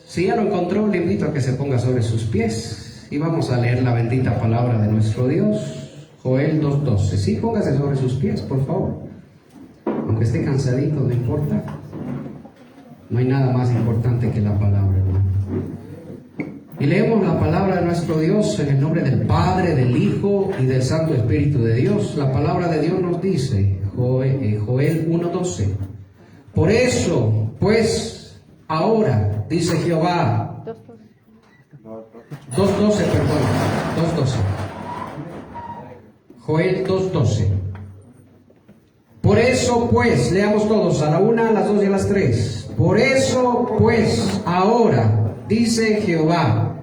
Si ya lo encontró, le invito a que se ponga sobre sus pies y vamos a leer la bendita palabra de nuestro Dios, Joel 2:12. Sí, póngase sobre sus pies, por favor. Aunque esté cansadito, no importa. No hay nada más importante que la palabra, hermano. Y leemos la palabra de nuestro Dios en el nombre del Padre, del Hijo y del Santo Espíritu de Dios. La palabra de Dios nos dice, Joel 1:12. Por eso, pues, ahora, dice Jehová, 2:12, perdón, 2:12. Joel 2:12. Por eso, pues, leamos todos, a la 1, a las 2 y a las 3. Por eso, pues, ahora, dice Jehová,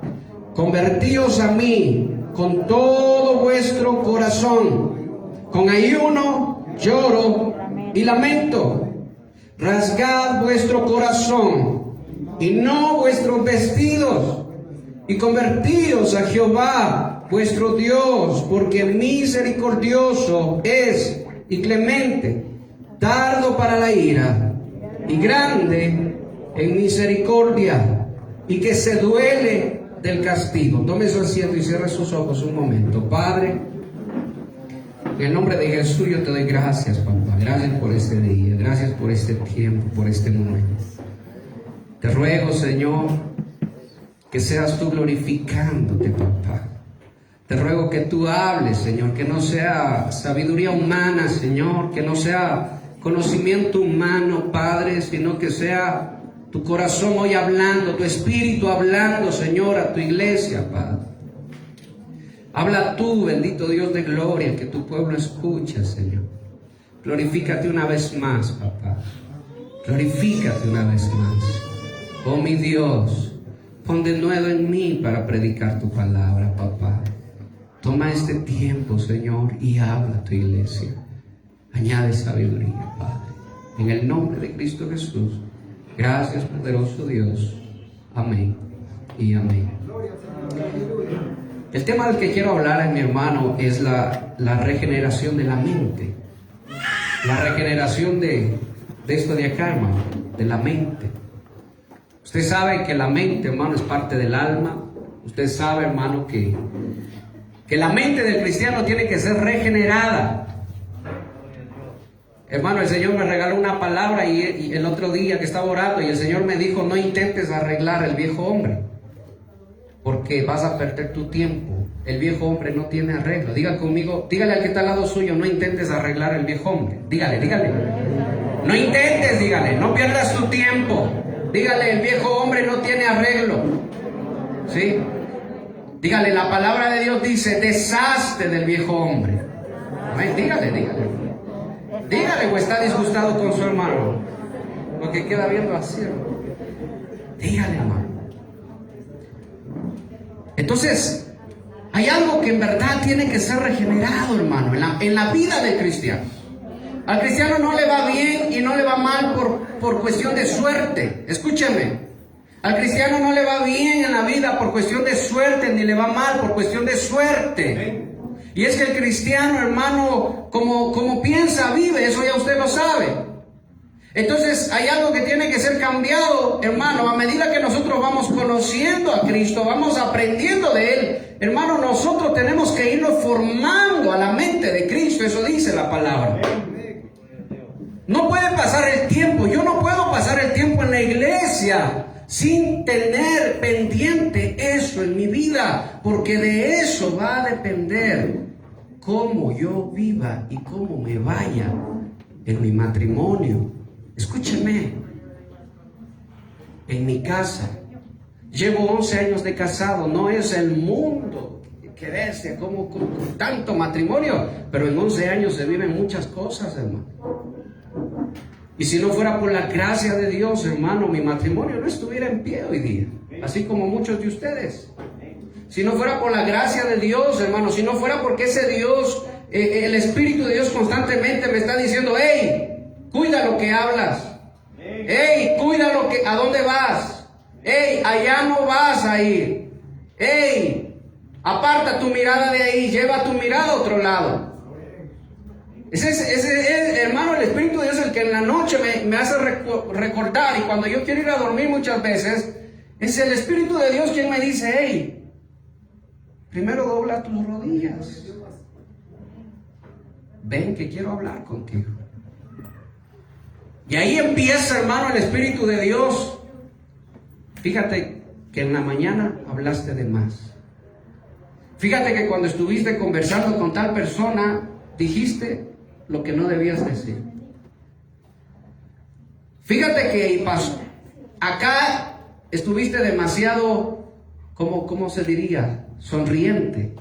convertíos a mí con todo vuestro corazón, con ayuno, lloro y lamento. Rasgad vuestro corazón y no vuestros vestidos, y convertíos a Jehová vuestro Dios, porque misericordioso es y clemente, tardo para la ira y grande en misericordia, y que se duele del castigo. Tome su asiento y cierre sus ojos un momento. Padre, en el nombre de Jesús yo te doy gracias, papá. Gracias por este día, gracias por este tiempo, por este momento. Te ruego, Señor, que seas tú glorificándote, papá. Te ruego que tú hables, Señor, que no sea sabiduría humana, Señor, que no sea conocimiento humano, Padre, sino que sea tu corazón hoy hablando, tu espíritu hablando, Señor, a tu iglesia, Padre. Habla tú, bendito Dios de gloria, que tu pueblo escucha, Señor. Glorifícate una vez más, papá. Glorifícate una vez más. Oh, mi Dios, pon de nuevo en mí para predicar tu palabra, papá. Toma este tiempo, Señor, y habla a tu iglesia. Añade sabiduría, Padre. En el nombre de Cristo Jesús. Gracias, poderoso Dios. Amén y amén. El tema del que quiero hablar, mi hermano, es la regeneración de la mente. La regeneración de esto de acá, hermano, de la mente. Usted sabe que la mente, hermano, es parte del alma. Usted sabe, hermano, que la mente del cristiano tiene que ser regenerada. Hermano, el Señor me regaló una palabra y el otro día que estaba orando y el Señor me dijo, no intentes arreglar el viejo hombre, porque vas a perder tu tiempo. El viejo hombre no tiene arreglo. Diga conmigo, dígale al que está al lado suyo, no intentes arreglar el viejo hombre. Dígale. No intentes, dígale, no pierdas tu tiempo. Dígale, el viejo hombre no tiene arreglo. ¿Sí? Dígale, la palabra de Dios dice, deshazte del viejo hombre. Amén. Dígale. Dígale, o está disgustado con su hermano. Lo que queda viendo así, hermano. Dígale, hermano. Entonces, hay algo que en verdad tiene que ser regenerado, hermano, en la vida del cristiano. Al cristiano no le va bien y no le va mal por cuestión de suerte. Escúcheme. Al cristiano no le va bien en la vida por cuestión de suerte, ni le va mal por cuestión de suerte. Y es que el cristiano, hermano, como piensa, vive, eso ya usted lo sabe. Entonces hay algo que tiene que ser cambiado, hermano, a medida que nosotros vamos conociendo a Cristo, vamos aprendiendo de Él. Hermano, nosotros tenemos que irnos formando a la mente de Cristo, eso dice la palabra. No puede pasar el tiempo, yo no puedo pasar el tiempo en la iglesia sin tener pendiente eso en mi vida, porque de eso va a depender cómo yo viva y cómo me vaya en mi matrimonio. Escúcheme, en mi casa, llevo 11 años de casado, no es el mundo que desea como tanto matrimonio, pero en 11 años se viven muchas cosas, hermano. Y si no fuera por la gracia de Dios, hermano, mi matrimonio no estuviera en pie hoy día, así como muchos de ustedes. Si no fuera por la gracia de Dios, hermano, si no fuera porque ese Dios, el Espíritu de Dios constantemente me está diciendo, hey, cuida lo que hablas. Hey, cuida a dónde vas. Hey, allá no vas a ir. Hey, aparta tu mirada de ahí, lleva tu mirada a otro lado. Ese hermano, el Espíritu de Dios, el que en la noche me hace recordar, y cuando yo quiero ir a dormir muchas veces, Es el Espíritu de Dios quien me dice, hey, primero dobla tus rodillas. Ven que quiero hablar contigo. Y ahí empieza, hermano, el Espíritu de Dios. Fíjate que en la mañana hablaste de más. Fíjate que cuando estuviste conversando con tal persona, dijiste lo que no debías decir. Fíjate que acá estuviste demasiado, ¿cómo se diría? Sonriente.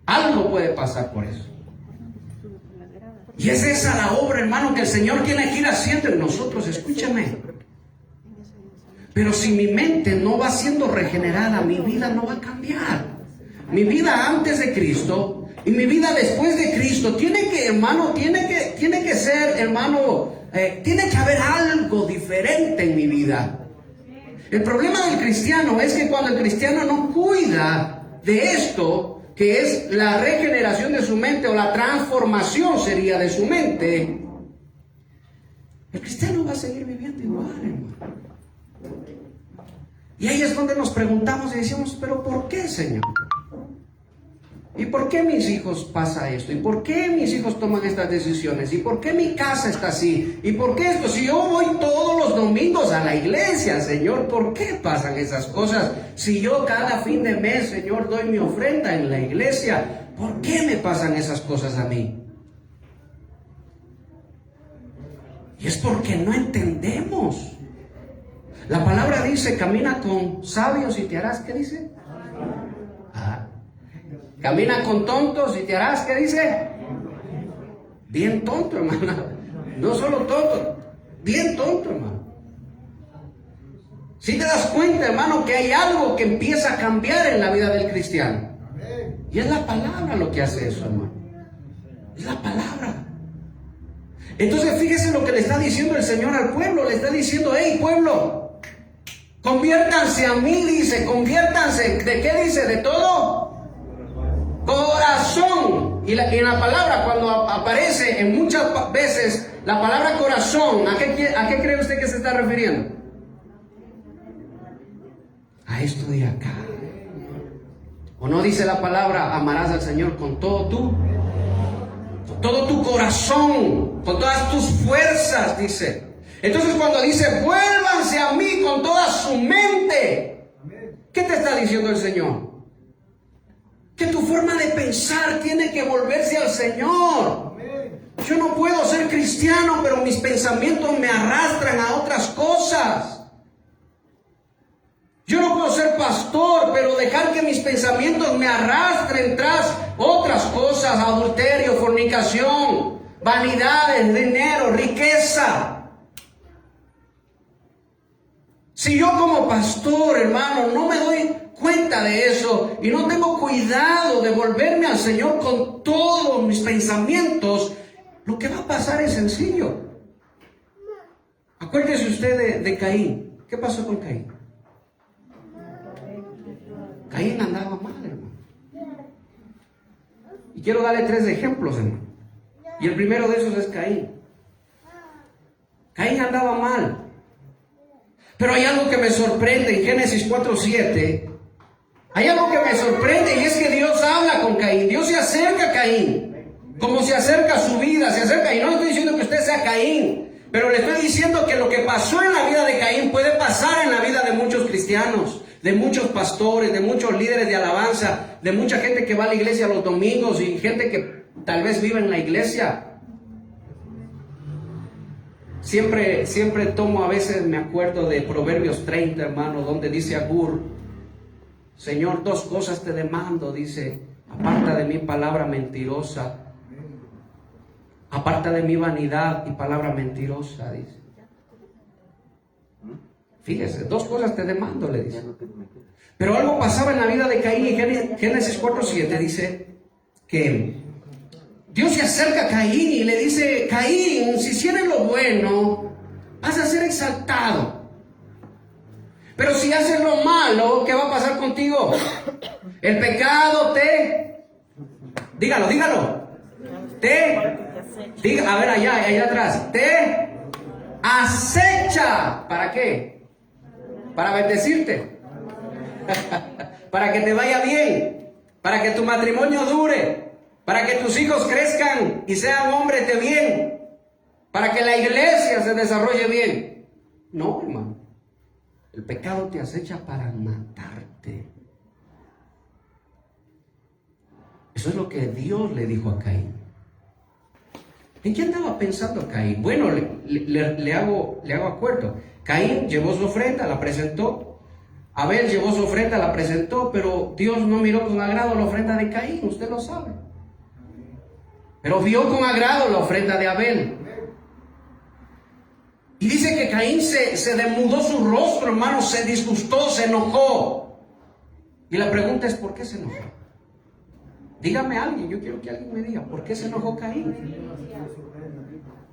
Algo puede pasar por eso. Y es esa la obra, hermano, que el Señor tiene que ir haciendo en nosotros. Escúchame. Pero si mi mente no va siendo regenerada, mi vida no va a cambiar. Mi vida antes de Cristo y mi vida después de Cristo tiene que, hermano, tiene que ser, hermano, tiene que haber algo diferente en mi vida. El problema del cristiano es que cuando el cristiano no cuida de esto, que es la regeneración de su mente, o la transformación sería de su mente, el cristiano va a seguir viviendo igual, hermano. Y ahí es donde nos preguntamos y decimos, pero ¿por qué, Señor? ¿Y por qué mis hijos pasa esto? ¿Y por qué mis hijos toman estas decisiones? ¿Y por qué mi casa está así? ¿Y por qué esto? Si yo voy todos los domingos a la iglesia, Señor, ¿por qué pasan esas cosas? Si yo cada fin de mes, Señor, doy mi ofrenda en la iglesia, ¿por qué me pasan esas cosas a mí? Y es porque no entendemos. La palabra dice, camina con sabios y te harás, ¿qué dice? Camina con tontos y te harás, ¿qué dice? Bien tonto, hermano. No solo tonto, bien tonto, hermano. Si te das cuenta, hermano, que hay algo que empieza a cambiar en la vida del cristiano. Y es la palabra lo que hace eso, hermano. Es la palabra. Entonces fíjese lo que le está diciendo el Señor al pueblo. Le está diciendo, hey, pueblo, conviértanse a mí, dice, conviértanse. ¿De qué dice? ¿De todo? Corazón. Y en la palabra, cuando aparece en muchas veces la palabra corazón, ¿a qué cree usted que se está refiriendo? A esto de acá. ¿O no dice la palabra, amarás al Señor con todo tu corazón, con todas tus fuerzas, dice? Entonces cuando dice, vuélvanse a mí con toda su mente, ¿qué te está diciendo el Señor? Que tu forma de pensar tiene que volverse al Señor. Yo no puedo ser cristiano, pero mis pensamientos me arrastran a otras cosas. Yo no puedo ser pastor, pero dejar que mis pensamientos me arrastren tras otras cosas: adulterio, fornicación, vanidades, dinero, riqueza. Si yo como pastor, hermano, no me doy cuenta de eso y no tengo cuidado de volverme al Señor con todos mis pensamientos, lo que va a pasar es sencillo. Acuérdese usted de Caín. ¿Qué pasó con Caín? Caín andaba mal, hermano. Y quiero darle 3 ejemplos, hermano. Y el primero de esos es Caín. Caín andaba mal. Pero hay algo que me sorprende en Génesis 4:7. Hay algo que me sorprende, y es que Dios habla con Caín. Dios se acerca a Caín, como se acerca a su vida, se acerca. Y no estoy diciendo que usted sea Caín, pero le estoy diciendo que lo que pasó en la vida de Caín puede pasar en la vida de muchos cristianos, de muchos pastores, de muchos líderes de alabanza, de mucha gente que va a la iglesia los domingos y gente que tal vez vive en la iglesia. Siempre tomo, a veces me acuerdo de Proverbios 30, hermano, donde dice Agur: Señor, 2 cosas te demando, dice: aparta de mí palabra mentirosa, aparta de mí vanidad y palabra mentirosa, dice. Fíjese, 2 cosas te demando, le dice. Pero algo pasaba en la vida de Caín. En Génesis 4:7 dice que Dios se acerca a Caín y le dice: Caín, si hicieres lo bueno, vas a ser exaltado. Pero si haces lo malo, ¿qué va a pasar contigo? El pecado dígalo, a ver allá atrás, te acecha. hecha, ¿para qué? Para bendecirte, para que te vaya bien, para que tu matrimonio dure, para que tus hijos crezcan y sean hombres de bien, para que la iglesia se desarrolle bien. No, hermano, el pecado te acecha para matarte. Eso es lo que Dios le dijo a Caín. ¿En qué andaba pensando Caín? Bueno, le hago acuerdo. Caín llevó su ofrenda, la presentó. Abel llevó su ofrenda, la presentó, pero Dios no miró con agrado la ofrenda de Caín, usted lo sabe. Pero vio con agrado la ofrenda de Abel. Y dice que Caín se demudó su rostro, hermano, se disgustó, se enojó. Y la pregunta es, ¿por qué se enojó? Dígame alguien, yo quiero que alguien me diga, ¿por qué se enojó Caín?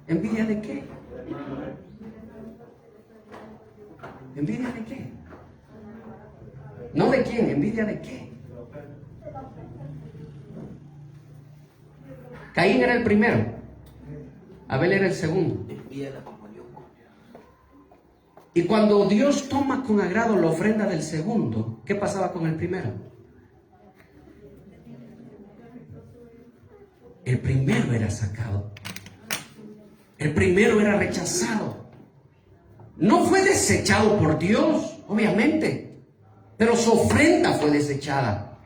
¿Envidia de qué? ¿Envidia de qué? No de quién, ¿envidia de qué? Caín era el primero, Abel era el segundo. Y cuando Dios toma con agrado la ofrenda del segundo, ¿qué pasaba con el primero? El primero era sacado. El primero era rechazado. No fue desechado por Dios, obviamente, pero su ofrenda fue desechada.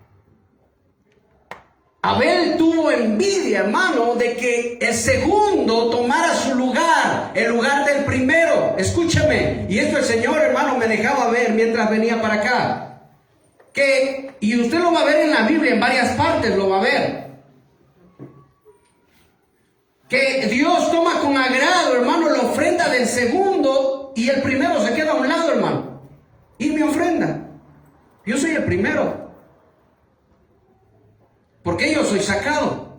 Abel tuvo envidia, hermano, de que el segundo tomara su lugar, el lugar del primero. Escúchame, y esto el Señor, hermano, me dejaba ver mientras venía para acá. Y usted lo va a ver en la Biblia, en varias partes lo va a ver. Que Dios toma con agrado, hermano, la ofrenda del segundo y el primero se queda a un lado, hermano. Y mi ofrenda. Yo soy el primero. Porque yo soy sacado.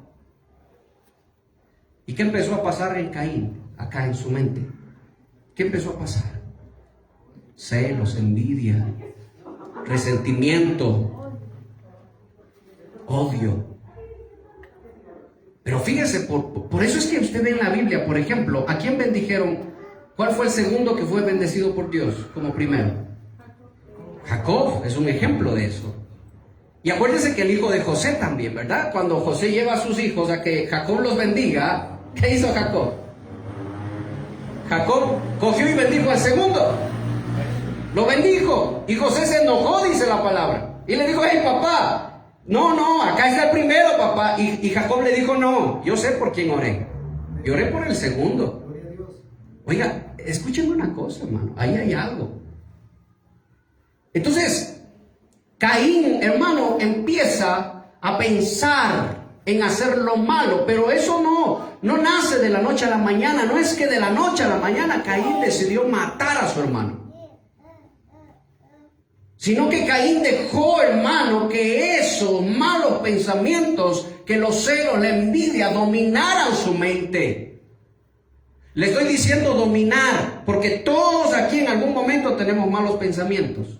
¿Y qué empezó a pasar en Caín? Acá en su mente. ¿Qué empezó a pasar? Celos, envidia, resentimiento, odio. Pero fíjese, por eso es que usted ve en la Biblia, por ejemplo, ¿a quién bendijeron? ¿Cuál fue el segundo que fue bendecido por Dios como primero? Jacob es un ejemplo de eso. Y acuérdense que el hijo de José también, ¿verdad? Cuando José lleva a sus hijos a que Jacob los bendiga, ¿qué hizo Jacob? Jacob cogió y bendijo al segundo. Lo bendijo. Y José se enojó, dice la palabra. Y le dijo, hey papá, no, acá está el primero, papá. Y Jacob le dijo, no, yo sé por quién oré. Yo oré por el segundo. Oiga, escúchenme una cosa, hermano. Ahí hay algo. Entonces, Caín, hermano, empieza a pensar en hacer lo malo, pero eso no nace de la noche a la mañana. No es que de la noche a la mañana Caín decidió matar a su hermano, sino que Caín dejó, hermano, que esos malos pensamientos, que los celos, la envidia, dominaran su mente. Le estoy diciendo dominar, porque todos aquí en algún momento tenemos malos pensamientos,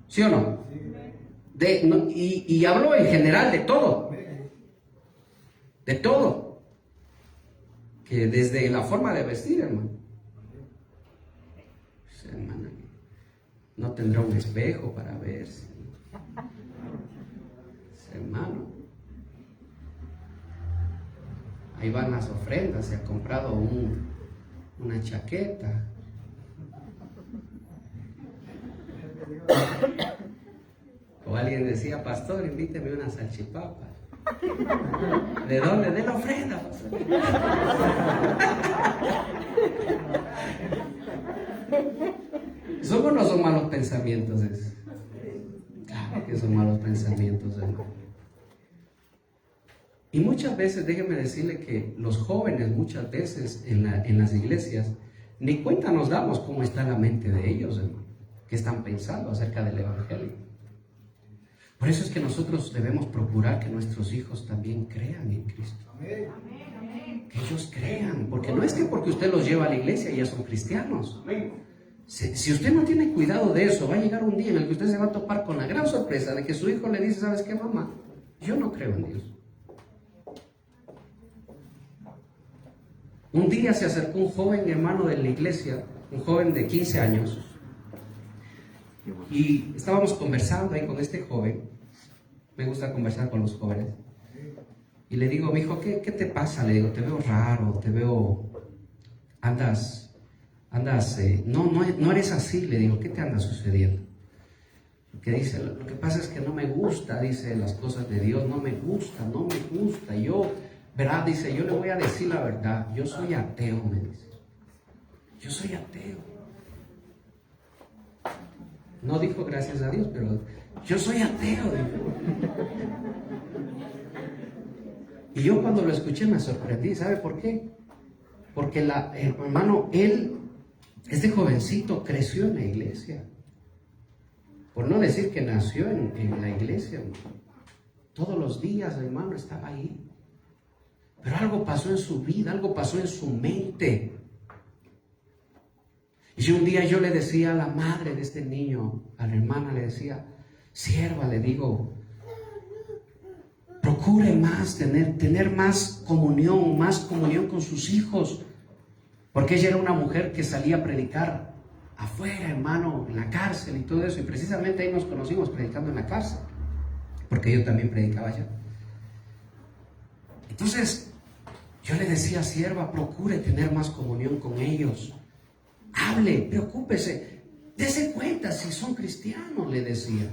¿sí o no? Y hablo en general de todo. De todo. Que desde la forma de vestir, hermano. Pues, hermano, no tendrá un espejo para verse. Hermano. Ahí van las ofrendas. Se ha comprado una chaqueta. O alguien decía, pastor, invíteme una salchipapa. ¿De dónde? De la ofrenda, pastor. ¿Son o no son malos pensamientos esos? Claro que son malos pensamientos, hermano. Y muchas veces, déjenme decirle que los jóvenes, muchas veces en las iglesias, ni cuenta nos damos cómo está la mente de ellos, hermano. ¿Qué están pensando acerca del evangelio? Por eso es que nosotros debemos procurar que nuestros hijos también crean en Cristo. Que ellos crean, porque no es que porque usted los lleva a la iglesia ya son cristianos. Si usted no tiene cuidado de eso, va a llegar un día en el que usted se va a topar con la gran sorpresa de que su hijo le dice, ¿sabes qué, mamá? Yo no creo en Dios. Un día se acercó un joven hermano de la iglesia, un joven de 15 años, y estábamos conversando ahí con este joven. Me gusta conversar con los jóvenes. Y le digo, mijo, ¿qué te pasa? Le digo, te veo raro, te veo, no eres así. Le digo, ¿qué te anda sucediendo? Que dice, lo que pasa es que no me gusta, dice, las cosas de Dios, no me gusta. Yo, ¿verdad? Dice, yo le voy a decir la verdad, yo soy ateo, me dice. Yo soy ateo. No dijo gracias a Dios, pero yo soy ateo, dijo. Y yo cuando lo escuché me sorprendí, ¿sabe por qué? Porque hermano, este jovencito creció en la iglesia. Por no decir que nació en la iglesia. Todos los días, hermano, estaba ahí. Pero algo pasó en su vida, algo pasó en su mente. Y un día yo le decía a la madre de este niño, a la hermana, le decía, sierva, le digo, procure más, tener más comunión con sus hijos. Porque ella era una mujer que salía a predicar afuera, hermano, en la cárcel y todo eso. Y precisamente ahí nos conocimos predicando en la cárcel. Porque yo también predicaba allá. Entonces, yo le decía, sierva, procure tener más comunión con ellos. Hable, preocúpese, dése cuenta si son cristianos, le decía.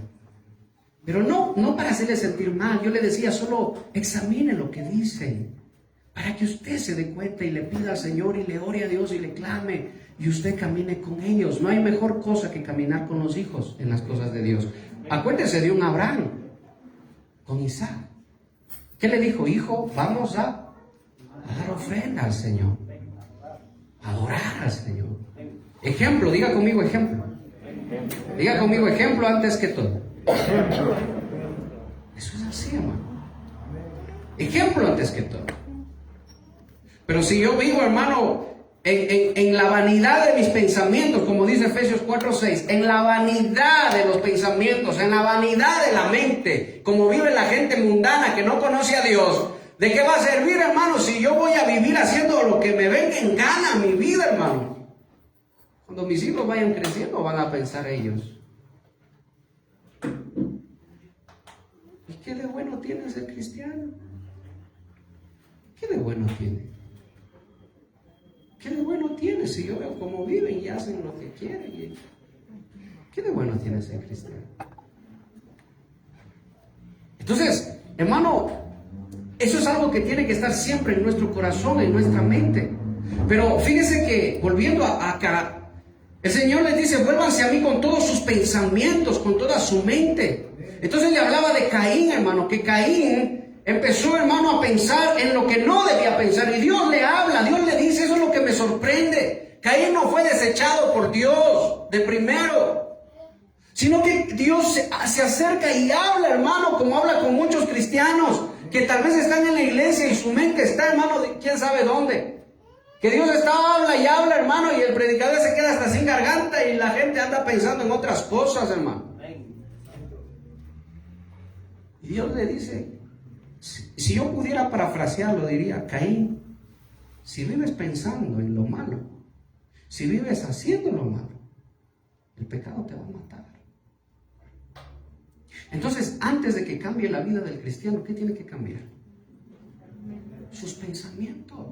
Pero no para hacerle sentir mal. Yo le decía, solo examine lo que dicen, para que usted se dé cuenta y le pida al Señor y le ore a Dios y le clame y usted camine con ellos. No hay mejor cosa que caminar con los hijos en las cosas de Dios. Acuérdese de un Abraham con Isaac. ¿Qué le dijo? Hijo, vamos a dar ofrenda al Señor, a adorar al Señor. Ejemplo, diga conmigo ejemplo. Diga conmigo ejemplo antes que todo. Eso es así, hermano. Ejemplo antes que todo. Pero si yo vivo, hermano, en la vanidad de mis pensamientos, como dice Efesios 4:6, en la vanidad de los pensamientos, en la vanidad de la mente, como vive la gente mundana que no conoce a Dios, ¿de qué va a servir, hermano, si yo voy a vivir haciendo lo que me venga en gana mi vida, hermano? Cuando mis hijos vayan creciendo, van a pensar ellos, ¿y qué de bueno tiene ser cristiano? ¿Qué de bueno tiene? ¿Qué de bueno tiene si yo veo cómo viven y hacen lo que quieren? ¿Qué de bueno tiene ser cristiano? Entonces, hermano, eso es algo que tiene que estar siempre en nuestro corazón, en nuestra mente. Pero fíjese que, volviendo acá, el Señor les dice, vuélvanse a mí con todos sus pensamientos, con toda su mente. Entonces le hablaba de Caín, hermano, que Caín empezó, hermano, a pensar en lo que no debía pensar. Y Dios le habla, Dios le dice, eso es lo que me sorprende. Caín no fue desechado por Dios de primero, sino que Dios se acerca y habla, hermano, como habla con muchos cristianos que tal vez están en la iglesia y su mente está, hermano, quién sabe dónde. Que Dios habla y habla, hermano, y el predicador se queda hasta sin garganta y la gente anda pensando en otras cosas, hermano. Y Dios le dice, si yo pudiera parafrasearlo, diría, Caín, si vives pensando en lo malo, si vives haciendo lo malo, el pecado te va a matar. Entonces, antes de que cambie la vida del cristiano, ¿qué tiene que cambiar? Sus pensamientos.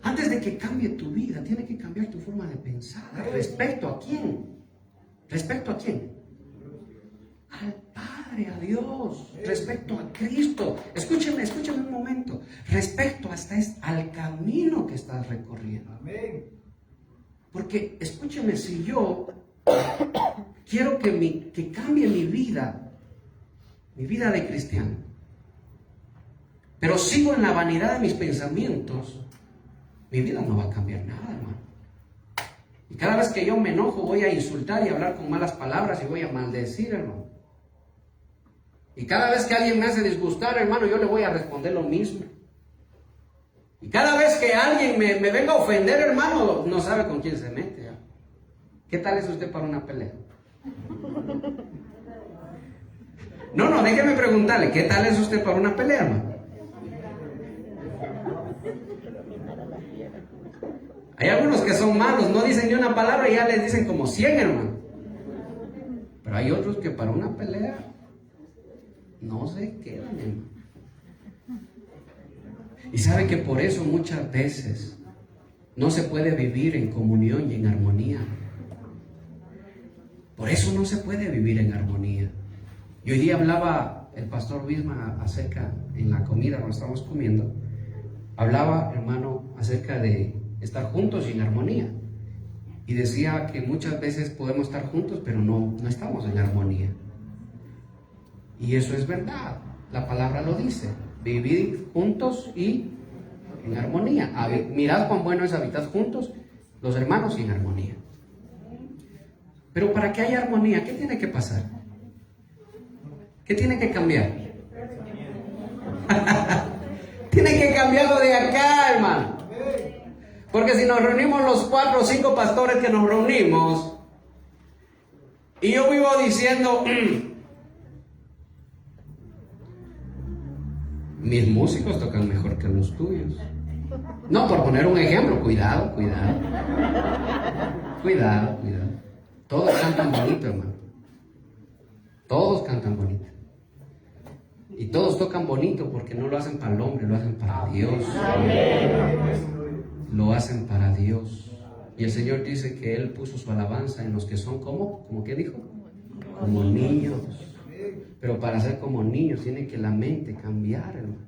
Antes de que cambie tu vida, tiene que cambiar tu forma de pensar. ¿Respecto a quién? ¿Respecto a quién? Al Padre, a Dios. Respecto a Cristo. Escúcheme un momento. Respecto al camino que estás recorriendo. Porque, escúcheme, si yo quiero que cambie mi vida de cristiano, pero sigo en la vanidad de mis pensamientos, mi vida no va a cambiar nada, hermano. Y cada vez que yo me enojo, voy a insultar y hablar con malas palabras y voy a maldecir, hermano. Y cada vez que alguien me hace disgustar, hermano, yo le voy a responder lo mismo. Y cada vez que alguien me venga a ofender, hermano, no sabe con quién se mete, ¿ya? ¿Qué tal es usted para una pelea? No, déjeme preguntarle, ¿qué tal es usted para una pelea, hermano? Hay algunos que son malos, no dicen ni una palabra y ya les dicen como 100, hermano. Pero hay otros que para una pelea no se quedan, hermano. Y sabe que por eso muchas veces no se puede vivir en comunión y en armonía. Por eso no se puede vivir en armonía. Y hoy día hablaba el pastor Bisma acerca, en la comida, cuando estábamos comiendo, hablaba, hermano, acerca de estar juntos y en armonía. Y decía que muchas veces podemos estar juntos, pero no estamos en armonía. Y eso es verdad. La palabra lo dice. Vivir juntos y en armonía. Mirad cuán bueno es habitar juntos, los hermanos, y en armonía. Pero para que haya armonía, ¿qué tiene que pasar? ¿Qué tiene que cambiar? Tiene que cambiar lo de acá, hermano. Porque si nos reunimos los 4 o 5 pastores que nos reunimos, y yo vivo diciendo, mis músicos tocan mejor que los tuyos. No, por poner un ejemplo, cuidado. Todos cantan bonito, hermano. Todos cantan bonito. Y todos tocan bonito porque no lo hacen para el hombre, lo hacen para Dios. Lo hacen para Dios. Y el Señor dice que Él puso su alabanza en los que son ¿cómo que dijo? Como niños. Pero para ser como niños tiene que la mente cambiar, hermano.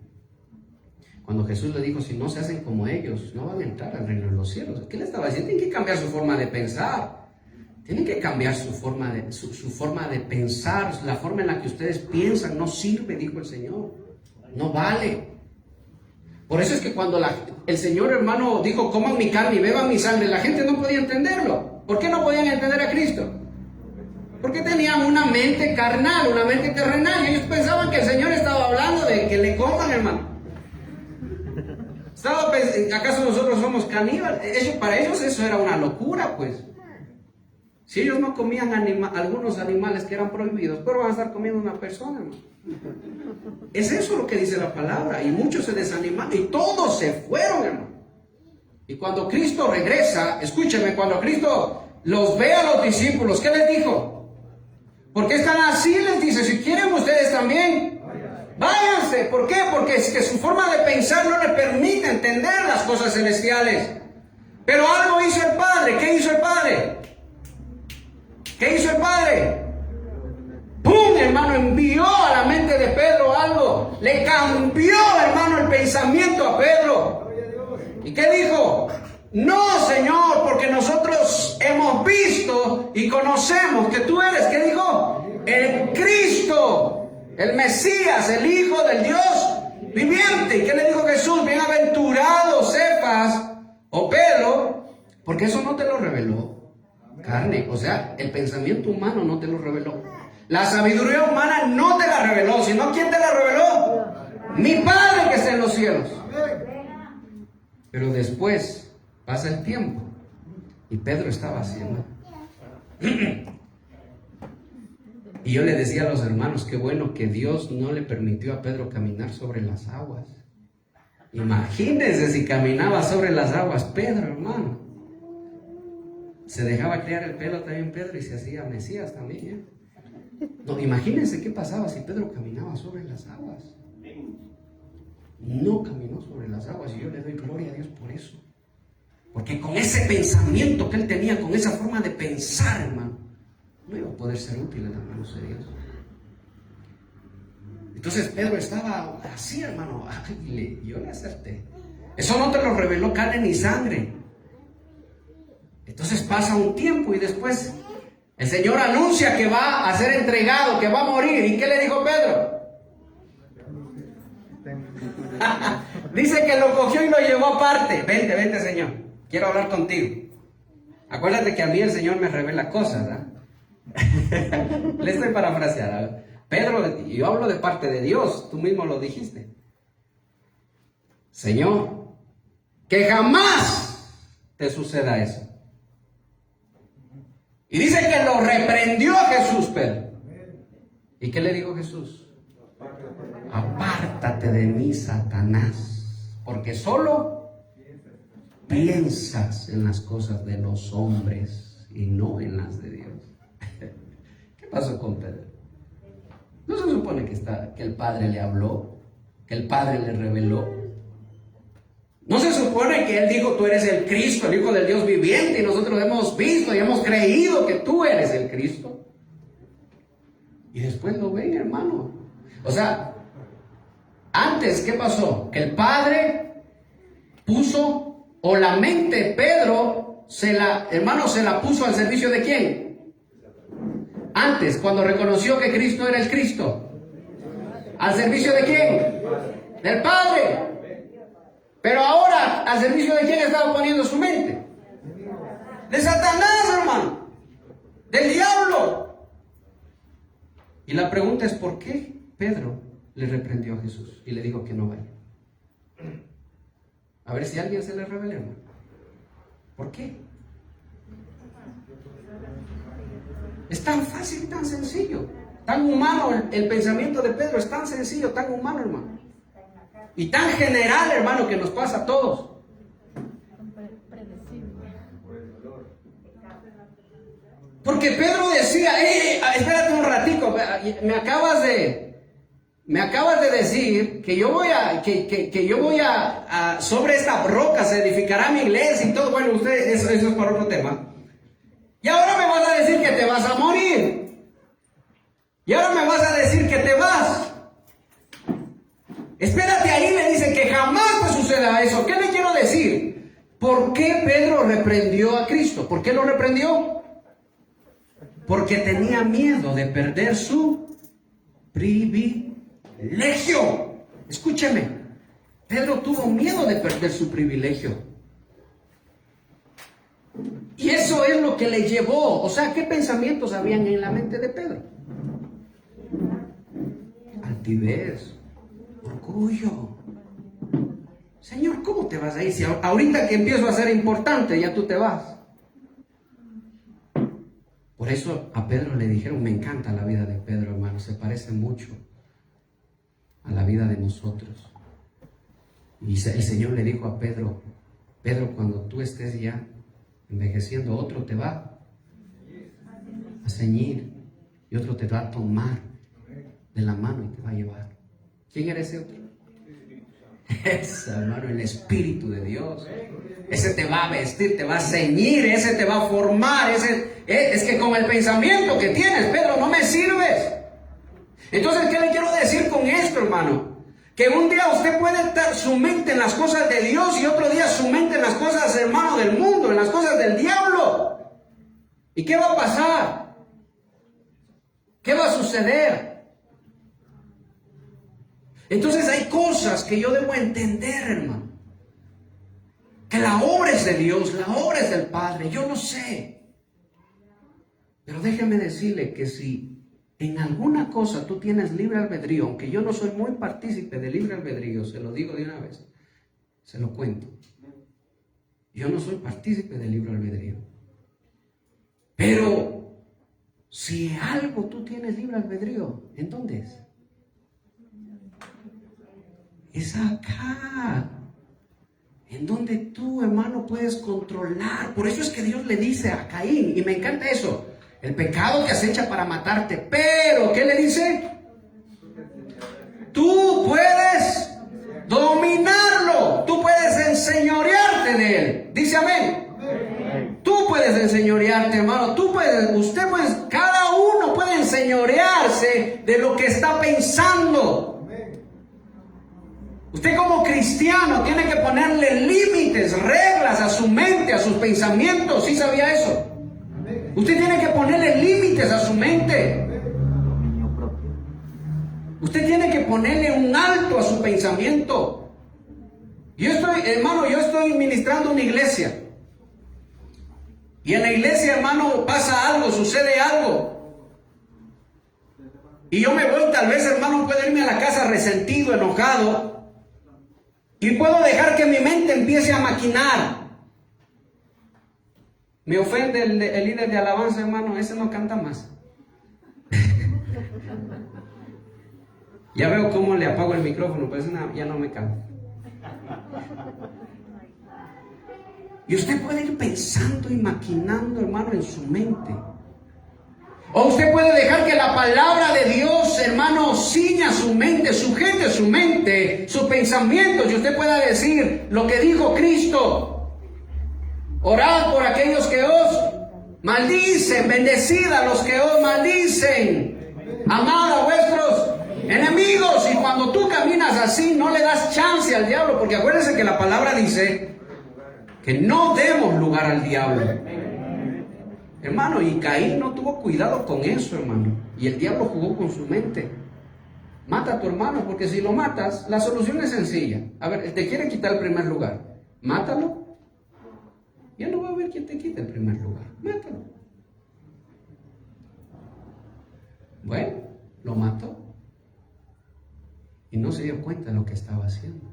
Cuando Jesús le dijo, si no se hacen como ellos, no van a entrar al reino de los cielos. ¿Qué le estaba diciendo? Tienen que cambiar su forma de pensar. Tienen que cambiar su forma de pensar. La forma en la que ustedes piensan no sirve, dijo el Señor. No vale. Por eso es que cuando el Señor, hermano, dijo, coman mi carne y beban mi sangre, la gente no podía entenderlo. ¿Por qué no podían entender a Cristo? Porque tenían una mente carnal, una mente terrenal. Y ellos pensaban que el Señor estaba hablando de que le coman, hermano. ¿Acaso nosotros somos caníbales? Para ellos eso era una locura, pues. Si ellos no comían algunos animales que eran prohibidos, pero van a estar comiendo una persona, hermano. Es eso lo que dice la palabra. Y muchos se desanimaron y todos se fueron, hermano. Y cuando Cristo regresa, escúcheme, cuando Cristo los ve a los discípulos, ¿qué les dijo? ¿Por qué están así? Les dice, si quieren ustedes también, váyanse. ¿Por qué? Porque es que su forma de pensar no le permite entender las cosas celestiales. Pero algo hizo el Padre. ¿Qué hizo el Padre? ¿Qué hizo el Padre? ¡Pum! Hermano, envió a la mente de Pedro algo. Le cambió, hermano, el pensamiento a Pedro. ¿Y qué dijo? No, Señor, porque nosotros hemos visto y conocemos que tú eres, ¿qué dijo? El Cristo, el Mesías, el Hijo del Dios viviente. ¿Y qué le dijo Jesús? Bienaventurado Cefas o Pedro, porque eso no te lo reveló carne, o sea, el pensamiento humano no te lo reveló. La sabiduría humana no te la reveló, sino ¿quién te la reveló? Mi Padre que está en los cielos. Pero después pasa el tiempo y Pedro estaba haciendo. Y yo le decía a los hermanos, qué bueno que Dios no le permitió a Pedro caminar sobre las aguas. Imagínense si caminaba sobre las aguas Pedro, hermano. Se dejaba crear el pelo también Pedro y se hacía Mesías también, ¿eh? No, imagínense qué pasaba si Pedro caminaba sobre las aguas. No caminó sobre las aguas y yo le doy gloria a Dios por eso. Porque con ese pensamiento que él tenía, con esa forma de pensar, hermano, no iba a poder ser útil en las manos de Dios. Entonces Pedro estaba así, hermano. Yo le acerté. Eso no te lo reveló carne ni sangre. Entonces pasa un tiempo y después el Señor anuncia que va a ser entregado, que va a morir. ¿Y qué le dijo Pedro? Dice que lo cogió y lo llevó aparte. Vente, Señor. Quiero hablar contigo. Acuérdate que a mí el Señor me revela cosas, ¿eh? Le estoy parafraseando. Pedro, yo hablo de parte de Dios. Tú mismo lo dijiste. Señor, que jamás te suceda eso. Y dice que lo reprendió a Jesús, Pedro. ¿Y qué le dijo Jesús? Apártate de mí, Satanás, porque solo piensas en las cosas de los hombres y no en las de Dios. ¿Qué pasó con Pedro? ¿No se supone que el Padre le habló? ¿Que el Padre le reveló? ¿No se supone que Él dijo, tú eres el Cristo, el Hijo del Dios viviente, y nosotros hemos visto y hemos creído que tú eres el Cristo? Y después lo ven, hermano. O sea, antes, ¿qué pasó? Que el Padre puso, o la mente de Pedro, hermano, se la puso al servicio ¿de quién? Antes, cuando reconoció que Cristo era el Cristo. ¿Al servicio de quién? Del Padre. Pero ahora, ¿al servicio de quién estaba poniendo su mente? De Satanás, hermano. Del diablo. Y la pregunta es, ¿por qué Pedro le reprendió a Jesús y le dijo que no vaya? A ver si alguien se le revela, hermano. ¿Por qué? Es tan fácil y tan sencillo. Tan humano el pensamiento de Pedro. Es tan sencillo, tan humano, hermano. Y tan general, hermano, que nos pasa a todos. Porque Pedro decía, espérate un ratico, me acabas de decir que yo voy a sobre esta roca se edificará mi iglesia y todo. Bueno, ustedes, eso es para otro tema. Y ahora me vas a decir que te vas a morir. Y ahora me vas a decir que te vas. Espérate ahí, le dice que jamás te suceda eso. ¿Qué le quiero decir? ¿Por qué Pedro reprendió a Cristo? ¿Por qué lo reprendió? Porque tenía miedo de perder su privilegio. Escúcheme, Pedro tuvo miedo de perder su privilegio. Y eso es lo que le llevó. O sea, ¿qué pensamientos habían en la mente de Pedro? Altivez, orgullo. Señor, ¿cómo te vas a ir? Si ahorita que empiezo a ser importante, ya tú te vas. Por eso a Pedro le dijeron, me encanta la vida de Pedro, hermano, se parece mucho a la vida de nosotros. Y el Señor le dijo a Pedro, Pedro, cuando tú estés ya envejeciendo, otro te va a ceñir y otro te va a tomar de la mano y te va a llevar. ¿Quién era ese otro? Ese, hermano, el Espíritu de Dios. Ese te va a vestir, te va a ceñir, ese te va a formar. Es que con el pensamiento que tienes, Pedro, no me sirves. Entonces, ¿qué le quiero decir con esto, hermano? Que un día usted puede estar su mente en las cosas de Dios y otro día su mente en las cosas, hermano, del mundo, en las cosas del diablo. ¿Y qué va a pasar? ¿Qué va a suceder? Entonces hay cosas que yo debo entender, hermano. Que la obra es de Dios, la obra es del Padre, yo lo sé. Pero déjeme decirle que si en alguna cosa tú tienes libre albedrío, aunque yo no soy muy partícipe de libre albedrío, se lo digo de una vez, se lo cuento. Yo no soy partícipe de libre albedrío. Pero si algo tú tienes libre albedrío, ¿en dónde es? Es acá. En donde tú, hermano, puedes controlar. Por eso es que Dios le dice a Caín, y me encanta eso, el pecado te acecha para matarte, pero ¿qué le dice? Tú puedes dominarlo, tú puedes enseñorearte de él. Dice amén. Tú puedes enseñorearte, hermano, usted puede, cada uno puede enseñorearse de lo que está pensando. Usted como cristiano tiene que ponerle límites, reglas a su mente, a sus pensamientos. ¿Sí sabía eso? Usted tiene que ponerle límites a su mente. Usted tiene que ponerle un alto a su pensamiento. Yo estoy ministrando una iglesia. Y en la iglesia, hermano, pasa algo, sucede algo. Y yo me voy, tal vez, hermano, puedo irme a la casa resentido, enojado. Y puedo dejar que mi mente empiece a maquinar. Me ofende el líder de alabanza, hermano, ese no canta más. Ya veo cómo le apago el micrófono, pues ya no me canta. Y usted puede ir pensando y maquinando, hermano, en su mente. O usted puede dejar que la palabra de Dios, hermano, ciña su mente, sujete su mente, sus pensamientos, y usted pueda decir lo que dijo Cristo: orad por aquellos que os maldicen, bendecid a los que os maldicen, amad a vuestros enemigos. Y cuando tú caminas así, no le das chance al diablo, porque acuérdense que la palabra dice que no demos lugar al diablo. Hermano, y Caín no tuvo cuidado con eso, hermano. Y el diablo jugó con su mente. Mata a tu hermano, porque si lo matas, la solución es sencilla. A ver, te quiere quitar el primer lugar. Mátalo. Ya no va a haber quien te quite el primer lugar. Mátalo. Bueno, lo mató. Y no se dio cuenta de lo que estaba haciendo.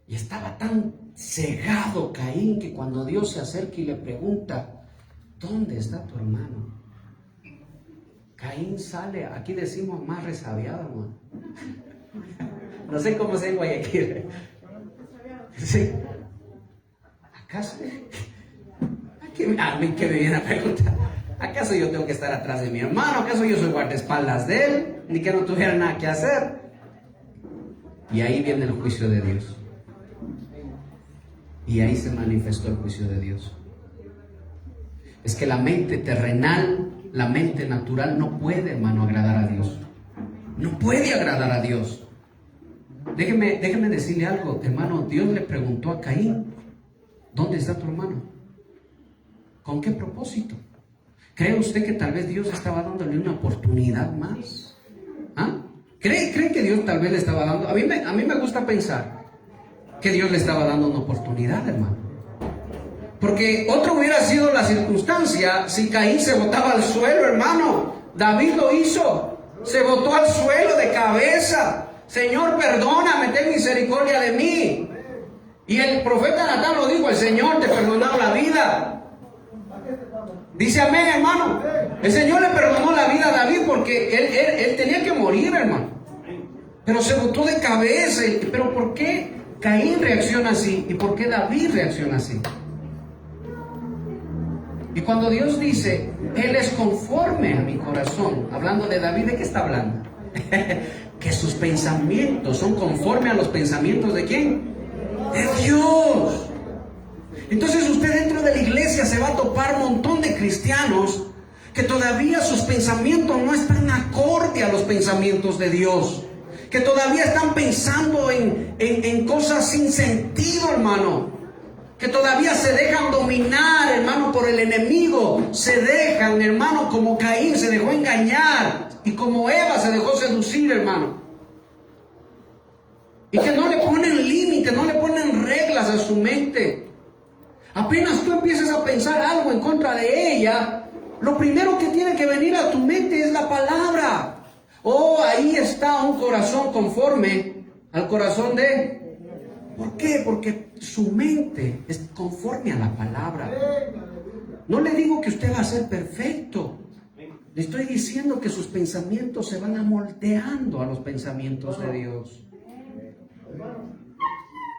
Y estaba tan cegado Caín que cuando Dios se acerca y le pregunta: ¿dónde está tu hermano? Caín sale, aquí decimos, más resabiado, hermano. No sé cómo se en Guayaquil. Sí. ¿Acaso? A mí que me viene a preguntar: ¿acaso yo tengo que estar atrás de mi hermano? ¿Acaso yo soy guardaespaldas de él? Ni que no tuviera nada que hacer. Y ahí viene el juicio de Dios. Y ahí se manifestó el juicio de Dios. Es que la mente terrenal, la mente natural no puede, hermano, agradar a Dios. No puede agradar a Dios. Déjeme decirle algo, hermano. Dios le preguntó a Caín: ¿dónde está tu hermano? ¿Con qué propósito? ¿Cree usted que tal vez Dios estaba dándole una oportunidad más? ¿Ah? ¿Cree que Dios tal vez le estaba dando? A mí me gusta pensar que Dios le estaba dando una oportunidad, hermano. Porque otro hubiera sido la circunstancia si Caín se botaba al suelo, hermano. David lo hizo. Se botó al suelo de cabeza. Señor, perdóname, ten misericordia de mí. Y el profeta Natán lo dijo: el Señor te perdonó la vida. Dice amén, hermano. El Señor le perdonó la vida a David porque él tenía que morir, hermano. Pero se botó de cabeza. ¿Pero por qué Caín reacciona así? ¿Y por qué David reacciona así? Y cuando Dios dice: Él es conforme a mi corazón, hablando de David, ¿de qué está hablando? Que sus pensamientos son conforme a los pensamientos ¿de quién? De Dios. Entonces usted dentro de la iglesia se va a topar un montón de cristianos que todavía sus pensamientos no están acorde a los pensamientos de Dios, que todavía están pensando en cosas sin sentido, hermano, que todavía se dejan dominar, hermano, por el enemigo. Se dejan, hermano, como Caín se dejó engañar, y como Eva se dejó seducir, hermano. Y que no le ponen límite, no le ponen reglas a su mente. Apenas tú empieces a pensar algo en contra de ella, lo primero que tiene que venir a tu mente es la palabra. Oh, ahí está un corazón conforme al corazón de... ¿Por qué? Porque su mente es conforme a la palabra. No le digo que usted va a ser perfecto. Le estoy diciendo que sus pensamientos se van amoldeando a los pensamientos de Dios.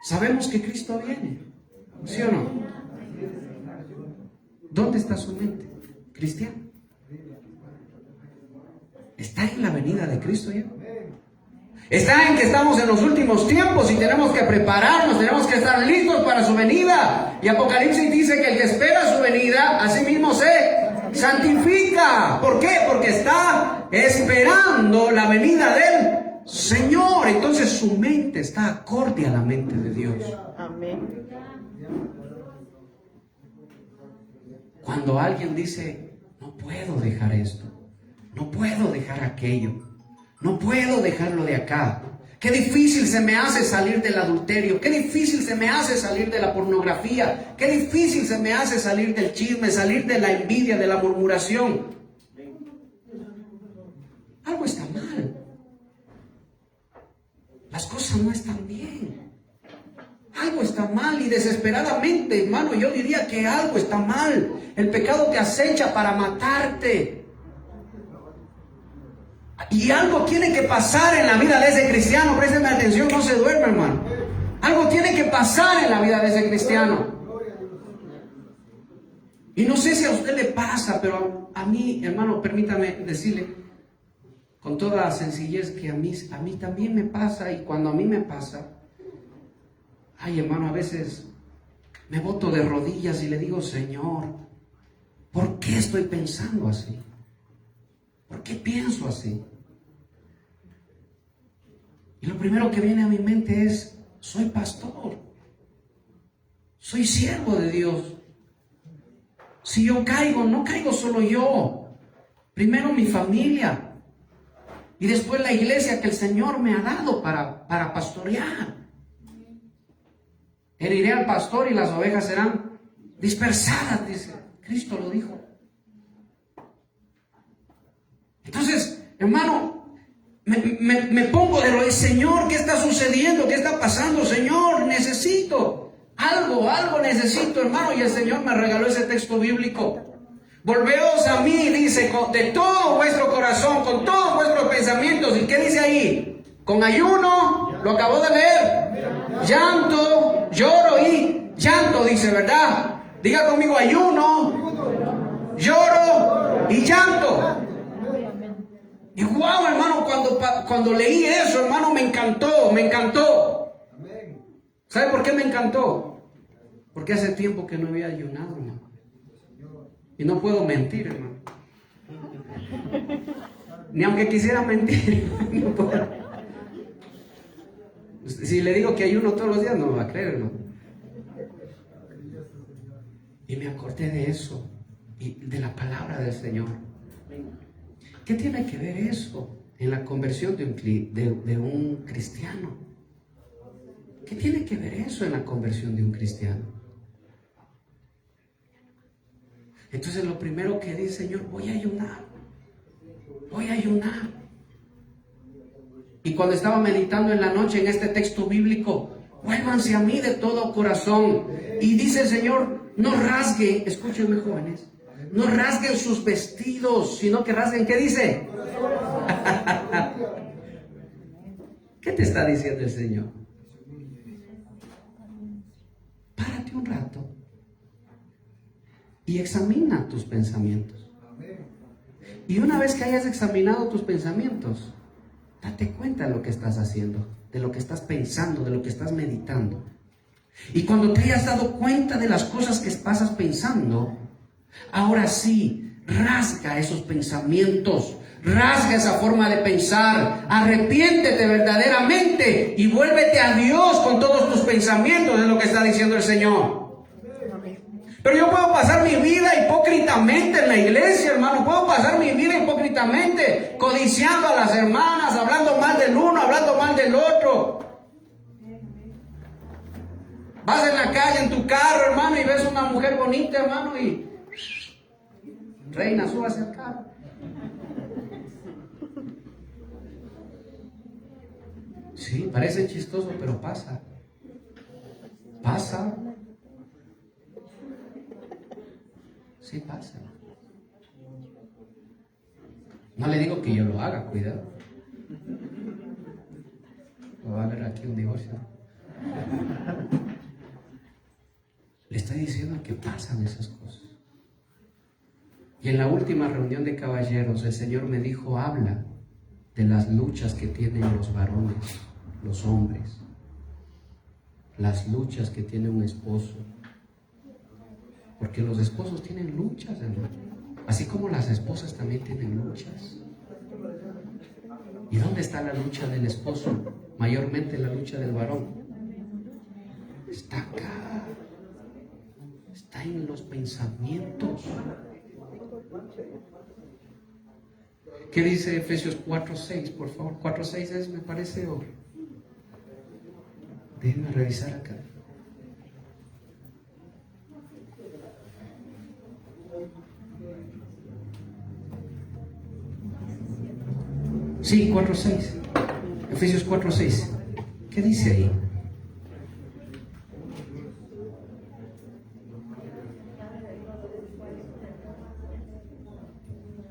Sabemos que Cristo viene, ¿sí o no? ¿Dónde está su mente cristiana? ¿Está en la venida de Cristo ya? Está en que estamos en los últimos tiempos y tenemos que prepararnos, tenemos que estar listos para su venida. Y Apocalipsis dice que el que espera su venida, así mismo se santifica. ¿Por qué? Porque está esperando la venida del Señor. Entonces su mente está acorde a la mente de Dios. Amén. Cuando alguien dice: no puedo dejar esto, no puedo dejar aquello, no puedo dejarlo de acá. Qué difícil se me hace salir del adulterio. Qué difícil se me hace salir de la pornografía. Qué difícil se me hace salir del chisme, salir de la envidia, de la murmuración. Algo está mal. Las cosas no están bien. Algo está mal y desesperadamente, hermano, yo diría que algo está mal. El pecado te acecha para matarte. Y algo tiene que pasar en la vida de ese cristiano. Présteme atención, no se duerma, hermano. Algo tiene que pasar en la vida de ese cristiano. Y no sé si a usted le pasa, pero a mí, hermano, permítame decirle con toda sencillez que a mí también me pasa. Y cuando a mí me pasa, ay, hermano, a veces me boto de rodillas y le digo: Señor, ¿por qué estoy pensando así? ¿Por qué pienso así? Y lo primero que viene a mi mente es: soy pastor, soy siervo de Dios. Si yo caigo, no caigo solo yo. Primero mi familia y después la iglesia que el Señor me ha dado para pastorear. Heriré al pastor y las ovejas serán dispersadas, dice. Cristo lo dijo. Entonces, hermano, me pongo de rodillas: Señor, ¿qué está sucediendo? ¿Qué está pasando? Señor, necesito algo necesito, hermano. Y el Señor me regaló ese texto bíblico. Volveos a mí, dice, de todo vuestro corazón, con todos vuestros pensamientos. ¿Y qué dice ahí? Con ayuno, lo acabo de leer. Llanto, lloro y llanto, dice, ¿verdad? Diga conmigo: ayuno, lloro y llanto. Y wow, hermano, cuando leí eso, hermano, me encantó. ¿Sabe por qué me encantó? Porque hace tiempo que no había ayunado, hermano. Y no puedo mentir, hermano. Ni aunque quisiera mentir, no puedo. Si le digo que ayuno todos los días, no me va a creer, hermano. Y me acordé de eso y de la palabra del Señor. ¿Qué tiene que ver eso en la conversión de un cristiano? ¿Qué tiene que ver eso en la conversión de un cristiano? Entonces lo primero que dice: Señor, voy a ayunar. Y cuando estaba meditando en la noche en este texto bíblico: vuélvanse a mí de todo corazón. Y dice el Señor: no rasguen, escúchenme, jóvenes, no rasguen sus vestidos, sino que rasguen, ¿qué dice? ¿Qué te está diciendo el Señor? Párate un rato y examina tus pensamientos. Y una vez que hayas examinado tus pensamientos, date cuenta de lo que estás haciendo, de lo que estás pensando, de lo que estás meditando. Y cuando te hayas dado cuenta de las cosas que pasas pensando, ahora sí, rasga esos pensamientos, rasga esa forma de pensar, arrepiéntete verdaderamente y vuélvete a Dios con todos tus pensamientos, es lo que está diciendo el Señor. Pero yo puedo pasar mi vida hipócritamente en la iglesia, hermano. Puedo pasar mi vida hipócritamente, codiciando a las hermanas, hablando mal del uno, hablando mal del otro. Vas en la calle, en tu carro, hermano, y ves una mujer bonita, hermano, y... reina, súbase al carro. Sí, parece chistoso, pero pasa. Pasa. Sí pasa. No le digo que yo lo haga, cuidado. Va a haber aquí un divorcio. Le estoy diciendo que pasan esas cosas. Y en la última reunión de caballeros, el Señor me dijo: habla de las luchas que tienen los varones, los hombres. Las luchas que tiene un esposo. Porque los esposos tienen luchas, hermano. Así como las esposas también tienen luchas. ¿Y dónde está la lucha del esposo? Mayormente la lucha del varón. Está acá. Está en los pensamientos. ¿Qué dice Efesios 4:6? Por favor, 4:6 es, me parece. Déjenme revisar acá. Sí, 4:6. Efesios 4:6. ¿Qué dice ahí?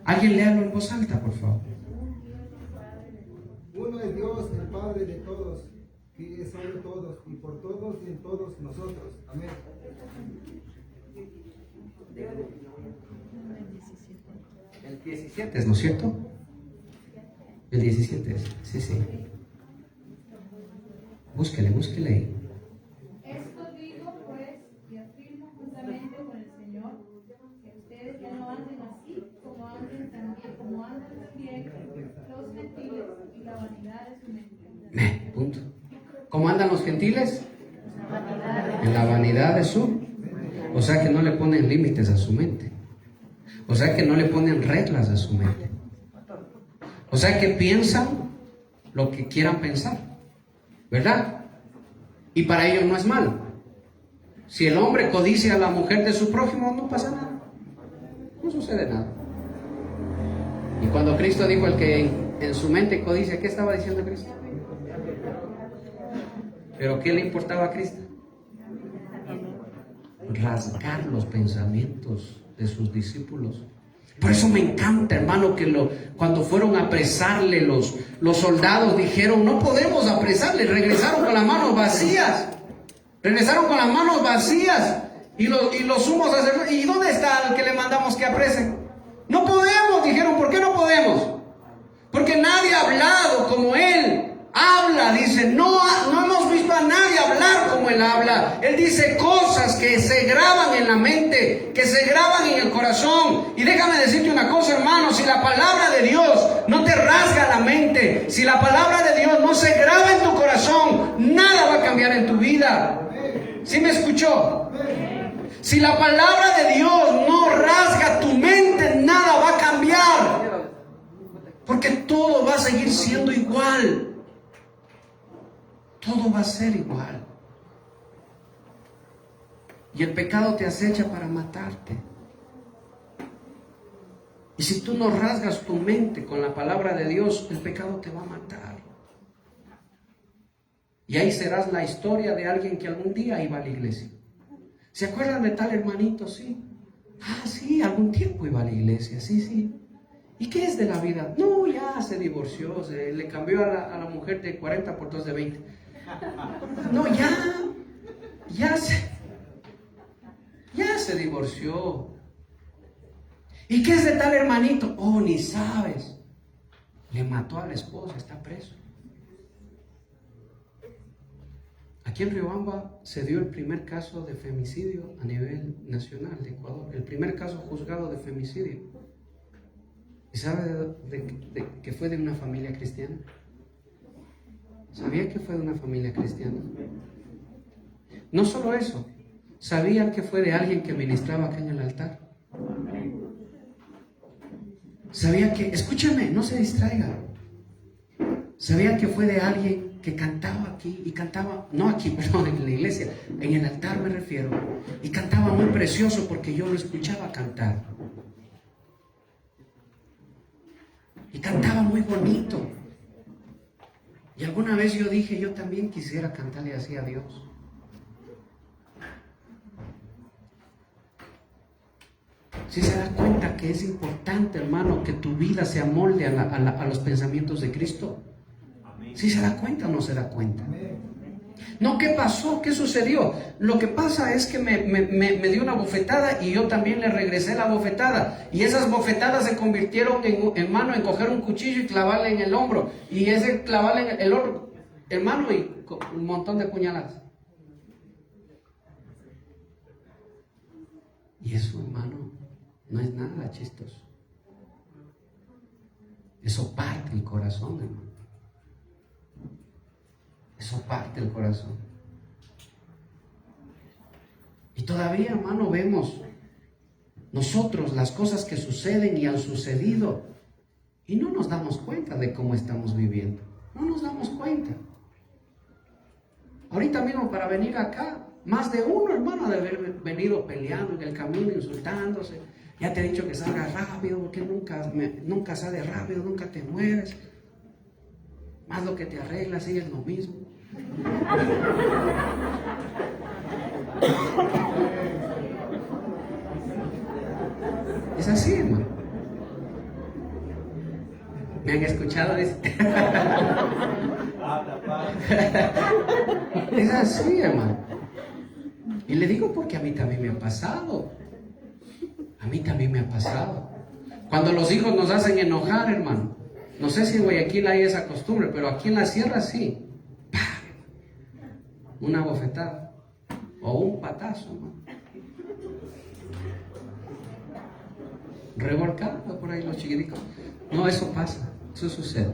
Alguien léalo en voz alta, por favor. Uno es Dios, el Padre de todos, que es sobre todos, y por todos y en todos nosotros. Amén. 17, ¿no es cierto? El 17, sí, sí. Búsquele. Esto digo pues y afirmo juntamente con el Señor que ustedes ya no anden así como andan también los gentiles y la vanidad de su mente. Punto. ¿Cómo andan los gentiles? En la vanidad de su. O sea que no le ponen límites a su mente. O sea que no le ponen reglas a su mente. O sea que piensan lo que quieran pensar, ¿verdad? Y para ellos no es malo. Si el hombre codicia a la mujer de su prójimo, no pasa nada. No sucede nada. Y cuando Cristo dijo el que en su mente codicia, ¿qué estaba diciendo Cristo? ¿Pero qué le importaba a Cristo? Rasgar los pensamientos de sus discípulos. Por eso me encanta, hermano, que cuando fueron a apresarle los soldados dijeron, no podemos apresarle. Regresaron con las manos vacías. Y los sumos sacerdotes, ¿y dónde está el que le mandamos que aprese? No podemos, dijeron. ¿Por qué no podemos? Porque nadie ha hablado como él habla. Dice, no hemos visto a nadie hablar como él habla. Él dice cosas que se graban en la mente, que se graban en el corazón. Y déjame decirte una cosa, hermano, si la palabra de Dios no te rasga la mente, si la palabra de Dios no se graba en tu corazón, nada va a cambiar en tu vida. ¿Sí me escuchó? Si la palabra de Dios no rasga tu mente, nada va a cambiar. Porque todo va a seguir siendo igual. Todo va a ser igual. Y el pecado te acecha para matarte. Y si tú no rasgas tu mente con la palabra de Dios, el pecado te va a matar. Y ahí serás la historia de alguien que algún día iba a la iglesia. ¿Se acuerdan de tal hermanito? Sí. Ah, sí, algún tiempo iba a la iglesia. Sí. ¿Y qué es de la vida? No, ya se divorció, le cambió a la mujer de 40 por 2 de 20. No, ya se divorció. ¿Y qué es de tal hermanito? Oh, ni sabes. Le mató a la esposa, está preso. Aquí en Riobamba se dio el primer caso de femicidio a nivel nacional de Ecuador. El primer caso juzgado de femicidio. ¿Y sabe que fue de una familia cristiana? ¿Sabía que fue de una familia cristiana? No solo eso, ¿sabían que fue de alguien que ministraba acá en el altar? ¿Sabía que, escúchame, no se distraiga? ¿Sabía que fue de alguien que cantaba aquí y cantaba, no aquí, perdón, en la iglesia, en el altar me refiero, y cantaba muy precioso porque yo lo escuchaba cantar? Y cantaba muy bonito. Y alguna vez yo dije, yo también quisiera cantarle así a Dios. Si se da cuenta que es importante, hermano, que tu vida se amolde a los pensamientos de Cristo. Si se da cuenta o no se da cuenta. No, ¿qué pasó? ¿Qué sucedió? Lo que pasa es que me dio una bofetada y yo también le regresé la bofetada. Y esas bofetadas se convirtieron en mano, en coger un cuchillo y clavarle en el hombro. Y ese clavarle en el hombro, hermano, y un montón de puñaladas. Y eso, hermano, no es nada chistoso. Eso parte el corazón, hermano. Eso parte el corazón. Y todavía, hermano, vemos nosotros las cosas que suceden y han sucedido y no nos damos cuenta de cómo estamos viviendo. No nos damos cuenta. Ahorita mismo para venir acá, más de uno, hermano, de haber venido peleando en el camino, insultándose. Ya te he dicho que salgas rápido, porque nunca sales rápido, nunca te mueves. Más lo que te arreglas, sigues lo mismo. Es así, hermano. ¿Me han escuchado? Es así, hermano. Y le digo porque a mí también me ha pasado. A mí también me ha pasado. Cuando los hijos nos hacen enojar, hermano. No sé si en Guayaquil hay esa costumbre, pero aquí en la sierra sí. ¡Pah! Una bofetada. O un patazo, hermano. Revolcado por ahí los chiquiticos. No, eso pasa. Eso sucede.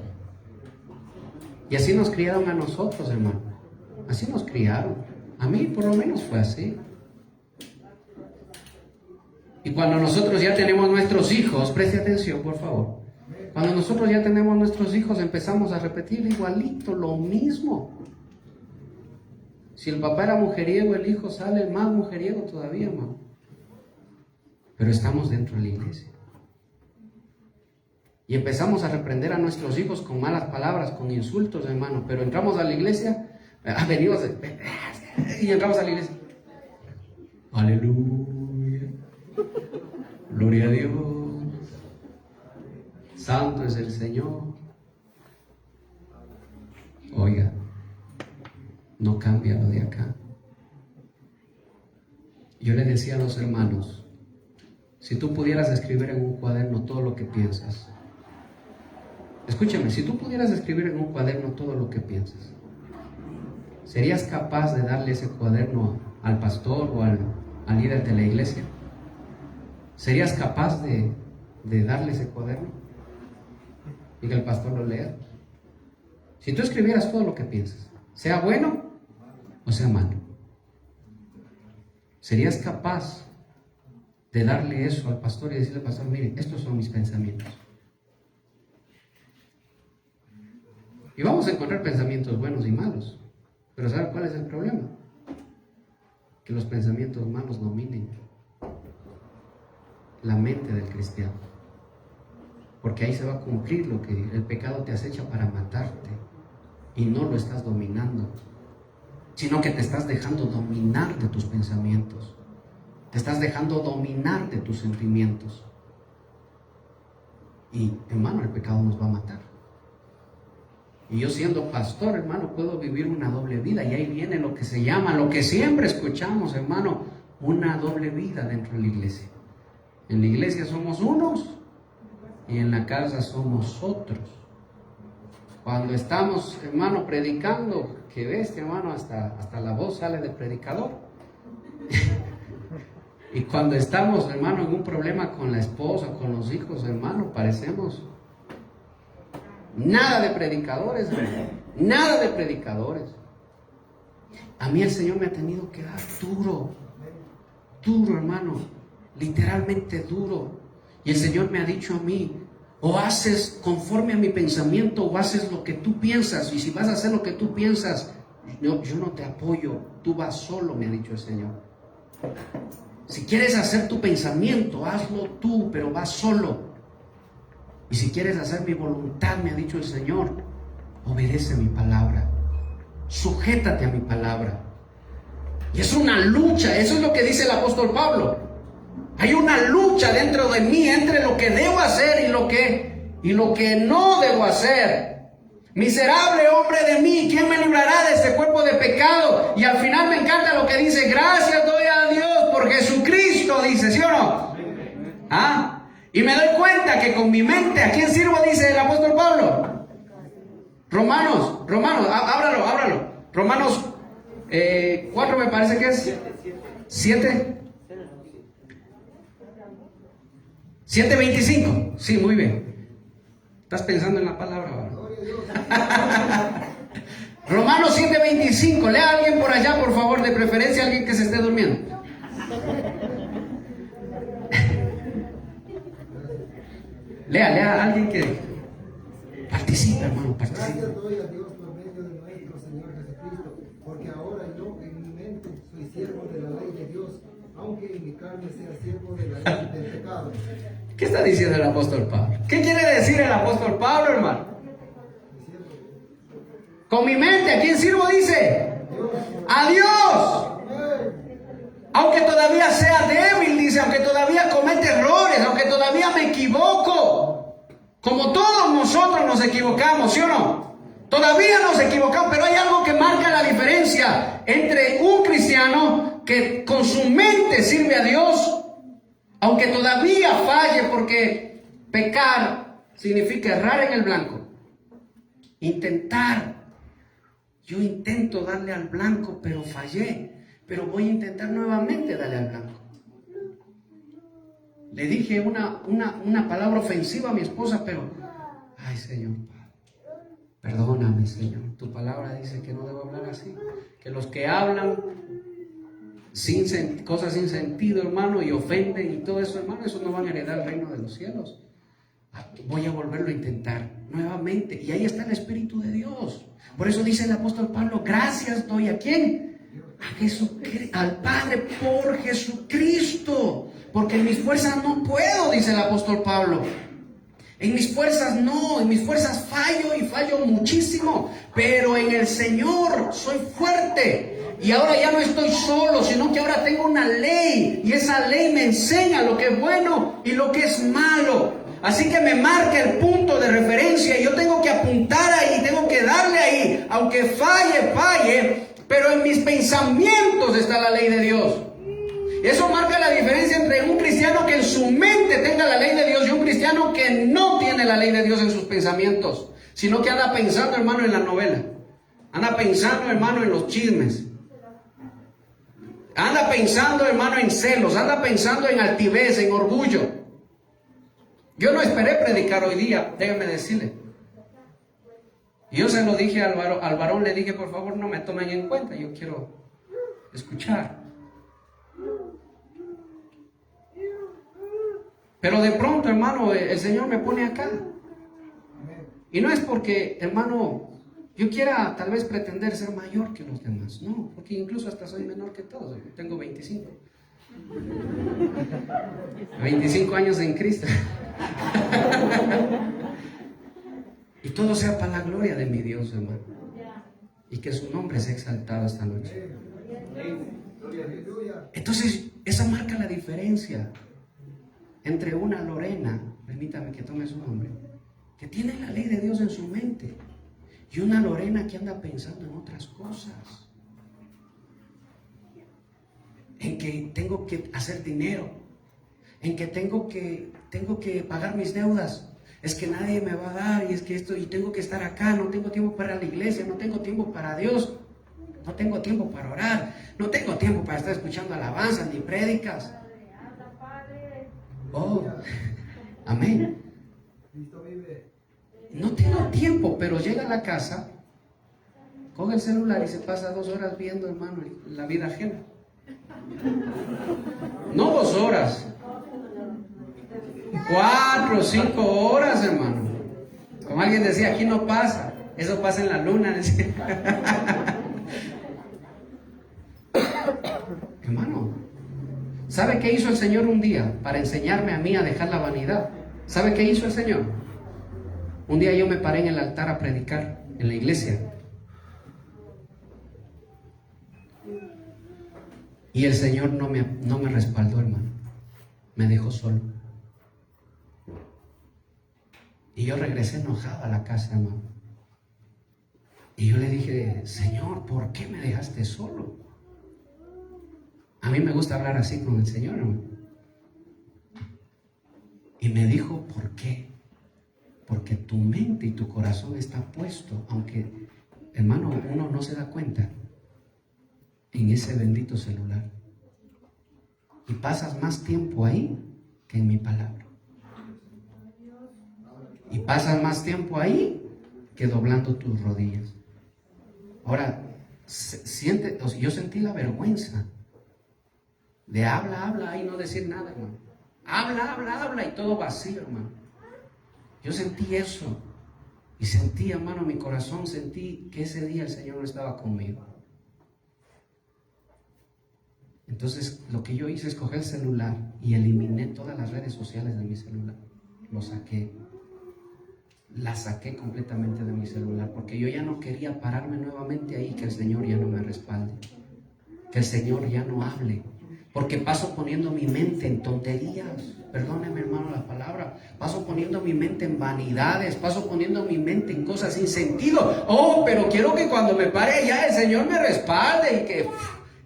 Y así nos criaron a nosotros, hermano. Así nos criaron. A mí por lo menos fue así. Y cuando nosotros ya tenemos nuestros hijos, preste atención por favor. Cuando nosotros ya tenemos nuestros hijos, empezamos a repetir igualito, lo mismo. Si el papá era mujeriego, el hijo sale más mujeriego todavía, hermano. Pero estamos dentro de la iglesia. Y empezamos a reprender a nuestros hijos con malas palabras, con insultos, hermano. Pero entramos a la iglesia, venimos y entramos a la iglesia. Aleluya. Gloria a Dios. Santo es el Señor. Oiga, no cambia lo de acá. Yo le decía a los hermanos, si tú pudieras escribir en un cuaderno todo lo que piensas, escúchame, si tú pudieras escribir en un cuaderno todo lo que piensas, ¿serías capaz de darle ese cuaderno al pastor o al líder de la iglesia? ¿Serías capaz de darle ese cuaderno y que el pastor lo lea? Si tú escribieras todo lo que piensas, sea bueno o sea malo, ¿serías capaz de darle eso al pastor y decirle al pastor, mire, estos son mis pensamientos? Y vamos a encontrar pensamientos buenos y malos, pero ¿sabe cuál es el problema? Que los pensamientos malos dominen la mente del cristiano, porque ahí se va a cumplir lo que el pecado te acecha para matarte, y no lo estás dominando, sino que te estás dejando dominar de tus pensamientos, te estás dejando dominar de tus sentimientos, y hermano, el pecado nos va a matar. Y yo siendo pastor, hermano, puedo vivir una doble vida, y ahí viene lo que se llama, lo que siempre escuchamos, hermano, una doble vida dentro de la iglesia. En la iglesia somos unos y en la casa somos otros. Cuando estamos, hermano, predicando, que bestia, hermano, hasta la voz sale de predicador. Y cuando estamos, hermano, en un problema con la esposa, con los hijos, hermano, parecemos nada de predicadores, hermano. Nada de predicadores. A mí el Señor me ha tenido que dar duro, hermano. Literalmente duro. Y el Señor me ha dicho a mí, o haces conforme a mi pensamiento o haces lo que tú piensas, y si vas a hacer lo que tú piensas, yo no te apoyo, tú vas solo, me ha dicho el Señor. Si quieres hacer tu pensamiento, hazlo tú, pero vas solo. Y si quieres hacer mi voluntad, me ha dicho el Señor, obedece mi palabra, sujétate a mi palabra. Y es una lucha, eso es lo que dice el apóstol Pablo. Hay una lucha dentro de mí entre lo que debo hacer y lo que no debo hacer. Miserable hombre de mí, ¿quién me librará de este cuerpo de pecado? Y al final me encanta lo que dice, gracias doy a Dios por Jesucristo, dice, ¿sí o no? ¿Ah? Y me doy cuenta que con mi mente, ¿a quién sirvo? Dice el apóstol Pablo. Romanos, ábralo. Romanos 4 me parece que es. 7:25. Sí, muy bien. Estás pensando en la palabra ahora. Romanos 7:25. Lea a alguien por allá, por favor, de preferencia alguien que se esté durmiendo. Lea a alguien que participe, hermano, participe. Gracias doy a Dios por medio de nuestro Señor Jesucristo, porque ahora yo en mi mente soy siervo de la ley de Dios, aunque en mi carne sea siervo de la ley del pecado. ¿Qué está diciendo el apóstol Pablo? ¿Qué quiere decir el apóstol Pablo, hermano? Con mi mente, ¿a quién sirvo? Dice, a Dios. Aunque todavía sea débil, dice, aunque todavía comete errores, aunque todavía me equivoco. Como todos nosotros nos equivocamos, ¿sí o no? Todavía nos equivocamos, pero hay algo que marca la diferencia entre un cristiano que con su mente sirve a Dios, aunque todavía falle, Pecar significa errar en el blanco. Intentar. Yo intento darle al blanco, pero fallé. Pero voy a intentar nuevamente darle al blanco. Le dije una palabra ofensiva a mi esposa, pero, ay Señor, perdóname Señor. Tu palabra dice que no debo hablar así. Que los que hablan cosas sin sentido, hermano, y ofenden y todo eso, hermano, eso no van a heredar el reino de los cielos. Voy a volverlo a intentar nuevamente. Y ahí está el Espíritu de Dios. Por eso dice el apóstol Pablo, gracias doy ¿a quién? A Jesucristo, al Padre por Jesucristo. Porque en mis fuerzas no puedo, dice el apóstol Pablo. En mis fuerzas no, en mis fuerzas fallo y fallo muchísimo. Pero en el Señor soy fuerte. Y ahora ya no estoy solo, sino que ahora tengo una ley. Y esa ley me enseña lo que es bueno y lo que es malo. Así que me marca el punto de referencia y yo tengo que apuntar ahí, tengo que darle ahí, aunque falle, pero en mis pensamientos está la ley de Dios. Eso marca la diferencia entre un cristiano que en su mente tenga la ley de Dios y un cristiano que no tiene la ley de Dios en sus pensamientos, sino que anda pensando, hermano, en la novela, anda pensando, hermano, en los chismes, anda pensando, hermano, en celos, anda pensando en altivez, en orgullo. Yo no esperé predicar hoy día, déjame decirle. Yo se lo dije al varón, le dije, por favor, no me tomen en cuenta, yo quiero escuchar. Pero de pronto, hermano, el Señor me pone acá. Y no es porque, hermano, yo quiera tal vez pretender ser mayor que los demás. No, porque incluso hasta soy menor que todos. Yo tengo 25. 25 años en Cristo. Y todo sea para la gloria de mi Dios, hermano. Y que su nombre sea exaltado esta noche. Entonces, esa marca la diferencia entre una Lorena, permítame que tome su nombre, que tiene la ley de Dios en su mente, y una Lorena que anda pensando en otras cosas. En que tengo que hacer dinero, en que tengo que pagar mis deudas, es que nadie me va a dar, y es que esto, y tengo que estar acá, no tengo tiempo para la iglesia, no tengo tiempo para Dios, no tengo tiempo para orar, no tengo tiempo para estar escuchando alabanzas ni prédicas. Oh, amén. No tengo tiempo, pero llega a la casa, coge el celular y se pasa 2 horas viendo, hermano, la vida ajena. No 2 horas, 4 o 5 horas, hermano. Como alguien decía, aquí no pasa, eso pasa en la luna. Hermano, ¿sabe qué hizo el Señor un día para enseñarme a mí a dejar la vanidad? ¿Sabe qué hizo el Señor? Un día yo me paré en el altar a predicar en la iglesia. Y el Señor no me respaldó, hermano. Me dejó solo. Y yo regresé enojado a la casa, hermano. Y yo le dije, Señor, ¿por qué me dejaste solo? A mí me gusta hablar así con el Señor, hermano. Y me dijo, ¿por qué? Porque tu mente y tu corazón está puesto, aunque, hermano, uno no se da cuenta, en ese bendito celular. Y pasas más tiempo ahí que en mi palabra. Y pasas más tiempo ahí que doblando tus rodillas. Ahora, yo sentí la vergüenza de habla y no decir nada, hermano. Habla y todo vacío, hermano. Yo sentí eso. Y sentí, hermano, en mi corazón, sentí que ese día el Señor no estaba conmigo. Entonces, lo que yo hice es coger el celular y eliminé todas las redes sociales de mi celular. Lo saqué. La saqué completamente de mi celular, porque yo ya no quería pararme nuevamente ahí, que el Señor ya no me respalde, que el Señor ya no hable, porque paso poniendo mi mente en tonterías, perdóneme, hermano, la palabra, paso poniendo mi mente en vanidades, paso poniendo mi mente en cosas sin sentido. Oh, pero quiero que cuando me pare ya el Señor me respalde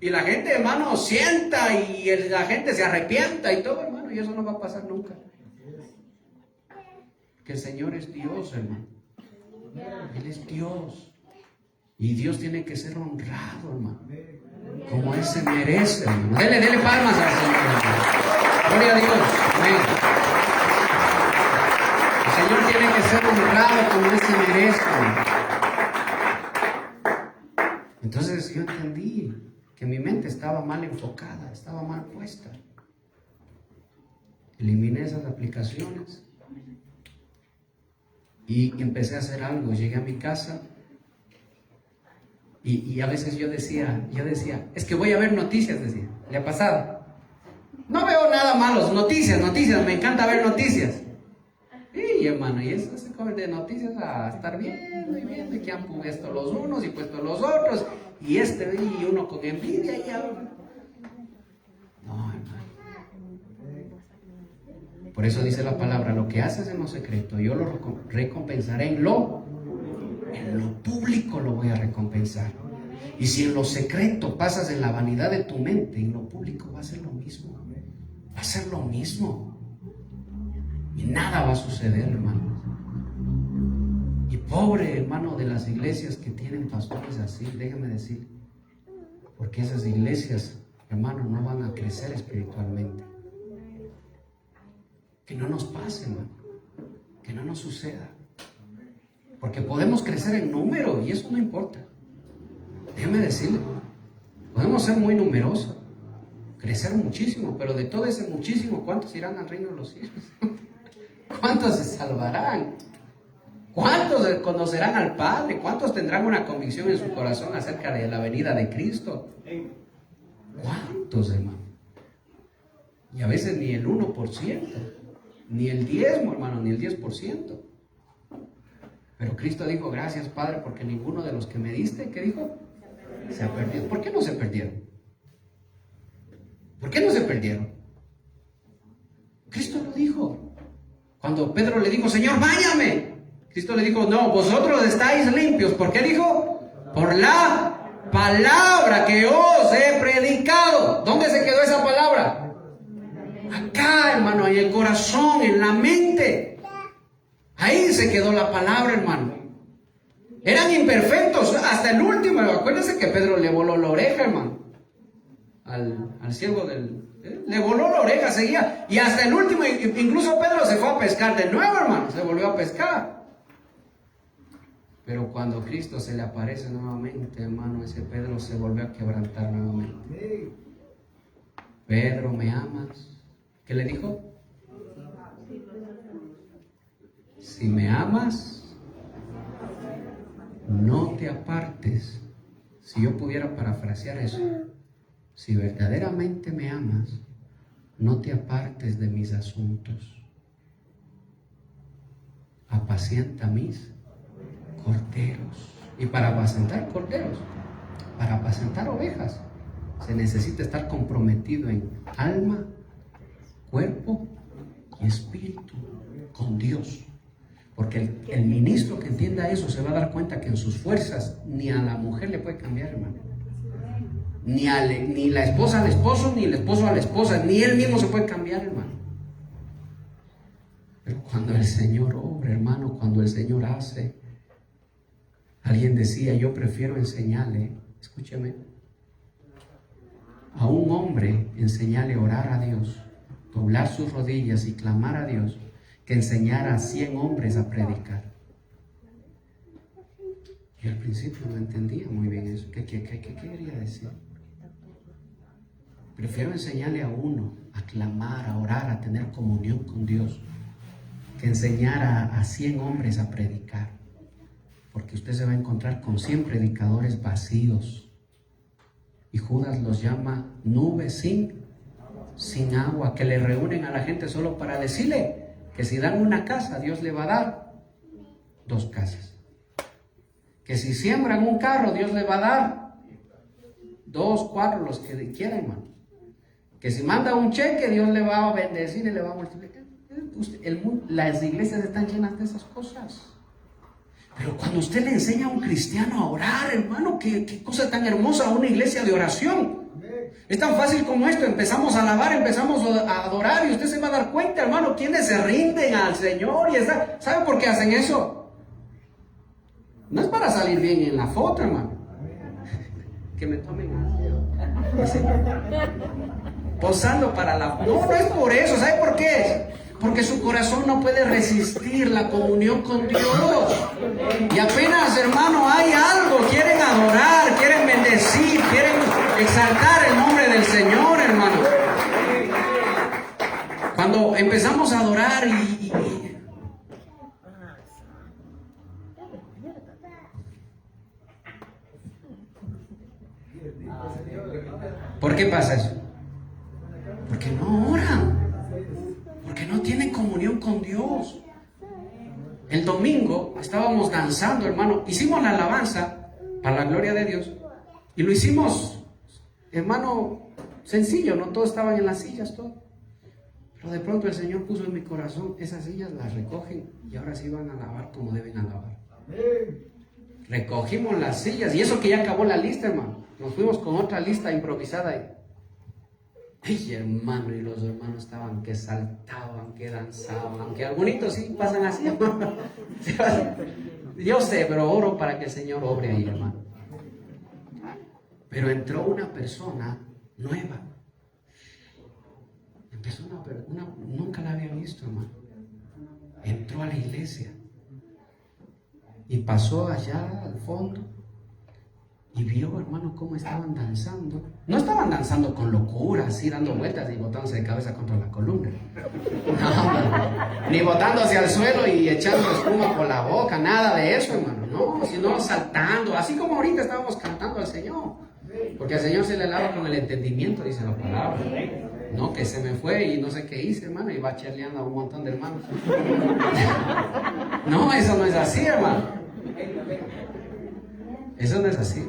y la gente, hermano, sienta y la gente se arrepienta y todo, hermano, y eso no va a pasar nunca. que el Señor es Dios, hermano. Él es Dios. Y Dios tiene que ser honrado, hermano, como Él se merece, hermano. Dele palmas al Señor, hermano. Gloria a Dios. Amén. El Señor tiene que ser honrado como Él se merece, hermano. Entonces yo entendí que mi mente estaba mal enfocada, estaba mal puesta. Eliminé esas aplicaciones y empecé a hacer algo. Llegué a mi casa y a veces yo decía, es que voy a ver noticias, decía. ¿Le ha pasado? No veo nada malo, noticias, me encanta ver noticias. Y hermano, y eso se come de noticias a estar viendo y que han puesto los unos y puesto los otros, y uno con envidia y ahora. No, hermano. Por eso dice la palabra, lo que haces en lo secreto, yo lo recompensaré en lo público, lo voy a recompensar. Y si en lo secreto pasas en la vanidad de tu mente, en lo público va a ser lo mismo. Va a ser lo mismo. Y nada va a suceder, hermano. Y pobre, hermano, de las iglesias que tienen pastores así, déjame decir, porque esas iglesias, hermano, no van a crecer espiritualmente. Que no nos pase, hermano. Que no nos suceda. Porque podemos crecer en número y eso no importa. Déjeme decirle, podemos ser muy numerosos, crecer muchísimo, pero de todo ese muchísimo, ¿cuántos irán al reino de los cielos? ¿Cuántos se salvarán? ¿Cuántos conocerán al Padre? ¿Cuántos tendrán una convicción en su corazón acerca de la venida de Cristo? ¿Cuántos, hermano? Y a veces ni el 1%, ni el 10%, hermano, ni el 10%. Pero Cristo dijo, gracias, Padre, porque ninguno de los que me diste, ¿qué dijo? Se ha perdido. ¿Por qué no se perdieron? ¿Por qué no se perdieron? Cristo lo dijo. Cuando Pedro le dijo, Señor, báñame, Cristo le dijo, no, vosotros estáis limpios. ¿Por qué dijo? Por la palabra que os he predicado. ¿Dónde se quedó esa palabra? Acá, hermano, en el corazón, en la mente. Ahí se quedó la palabra, hermano. Eran imperfectos hasta el último. Acuérdense que Pedro le voló la oreja, hermano. Al siervo le voló la oreja, seguía. Y hasta el último, incluso Pedro se fue a pescar de nuevo, hermano. Se volvió a pescar. Pero cuando Cristo se le aparece nuevamente, hermano, ese Pedro se volvió a quebrantar nuevamente. Pedro, ¿me amas? ¿Qué le dijo? Si me amas, no te apartes. Si yo pudiera parafrasear eso, si verdaderamente me amas, no te apartes de mis asuntos. Apacienta mis corderos. Y para apacentar corderos, para apacentar ovejas, se necesita estar comprometido en alma, cuerpo y espíritu con Dios. Porque el ministro que entienda eso se va a dar cuenta que en sus fuerzas ni a la mujer le puede cambiar, hermano. Ni la esposa al esposo, ni el esposo a la esposa, ni él mismo se puede cambiar, hermano. Pero cuando el Señor obra, hermano, cuando el Señor hace, alguien decía, yo prefiero enseñarle, escúcheme, a un hombre enseñarle a orar a Dios, doblar sus rodillas y clamar a Dios, que enseñar a 100 hombres a predicar. Y al principio no entendía muy bien eso. ¿Qué quería decir? Prefiero enseñarle a uno a clamar, a orar, a tener comunión con Dios, que enseñar a 100 hombres a predicar. Porque usted se va a encontrar con 100 predicadores vacíos. Y Judas los llama nubes sin agua, que le reúnen a la gente solo para decirle que si dan una casa, Dios le va a dar 2 casas. Que si siembran un carro, Dios le va a dar 2, 4, los que quieran, hermano. Que si manda un cheque, Dios le va a bendecir y le va a multiplicar. Las iglesias están llenas de esas cosas. Pero cuando usted le enseña a un cristiano a orar, hermano, qué cosa tan hermosa, una iglesia de oración. Es tan fácil como esto, empezamos a alabar, empezamos a adorar y usted se va a dar cuenta, hermano, quienes se rinden al Señor ¿sabe por qué hacen eso? No es para salir bien en la foto, hermano. Que me tomen así. Posando para la... No es por eso, ¿sabe por qué? Porque su corazón no puede resistir la comunión con Dios. Y apenas, hermano, hay algo, quieren adorar, quieren bendecir, quieren exaltar el nombre del Señor, hermano. Cuando empezamos a adorar ¿Por qué pasa eso? Porque no oran. Porque no tienen comunión con Dios. El domingo estábamos danzando, hermano. Hicimos la alabanza para la gloria de Dios. Y lo hicimos, hermano, sencillo, no todos estaban en las sillas, todo. Pero de pronto el Señor puso en mi corazón, esas sillas las recogen y ahora sí van a alabar como deben alabar. Recogimos las sillas y eso que ya acabó la lista, hermano. Nos fuimos con otra lista improvisada ahí. Ay, hermano, y los hermanos estaban que saltaban, que danzaban, que algunos sí pasan así, hermano. Yo sé, pero oro para que el Señor obre ahí, hermano. Pero entró una persona nueva. Empezó nunca la había visto, hermano. Entró a la iglesia y pasó allá al fondo. Y vio, hermano, cómo estaban danzando. No estaban danzando con locura, así dando vueltas y botándose de cabeza contra la columna. No, ni botándose al suelo y echando espuma por la boca, nada de eso, hermano. No, sino saltando, así como ahorita estábamos cantando al Señor. Porque al Señor se le alaba con el entendimiento, dice la palabra. No, que se me fue y no sé qué hice, hermano, y va charleando a un montón de hermanos. No, eso no es así, hermano. Eso no es así.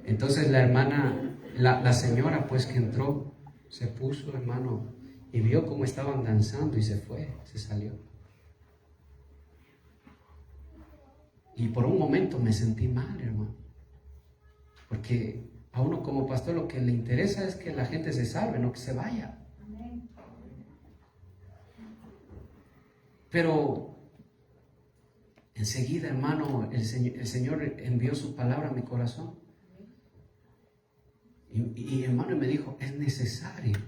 Entonces la hermana, la señora pues que entró, se puso, hermano, y vio cómo estaban danzando y se fue, se salió. Y por un momento me sentí mal, hermano. Porque a uno como pastor lo que le interesa es que la gente se salve, no que se vaya. Pero enseguida, hermano, el Señor envió su palabra a mi corazón. Y hermano me dijo, es necesario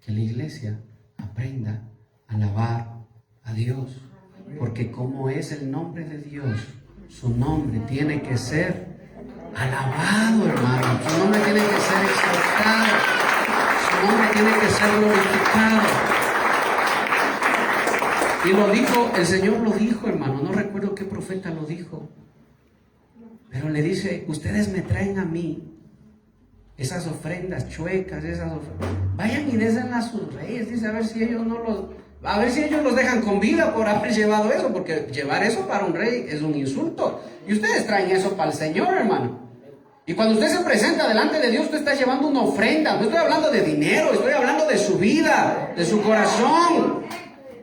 que la iglesia aprenda a alabar a Dios. Porque como es el nombre de Dios, su nombre tiene que ser alabado, hermano. Su nombre tiene que ser exaltado. Su nombre tiene que ser glorificado. Y lo dijo, el Señor lo dijo, hermano. No recuerdo qué profeta lo dijo. Pero le dice, ustedes me traen a mí esas ofrendas chuecas, vayan y désenlas a sus reyes. Dice, a ver si ellos los dejan con vida por haber llevado eso. Porque llevar eso para un rey es un insulto. Y ustedes traen eso para el Señor, hermano. Y cuando usted se presenta delante de Dios, usted está llevando una ofrenda. No estoy hablando de dinero, estoy hablando de su vida, de su corazón.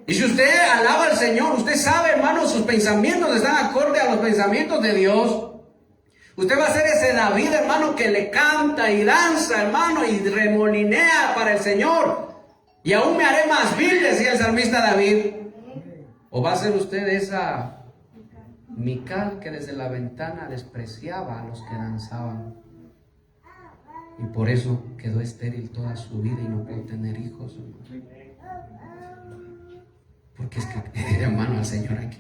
Y si usted alaba al Señor, usted sabe, hermano, sus pensamientos están acorde a los pensamientos de Dios. Usted va a ser ese David, hermano, que le canta y danza, hermano, y remolinea para el Señor. Y aún me haré más vil, decía el salmista David. O va a ser usted esa Mical que desde la ventana despreciaba a los que danzaban. Y por eso quedó estéril toda su vida y no pudo tener hijos. Porque es que, hermano, al Señor hay que...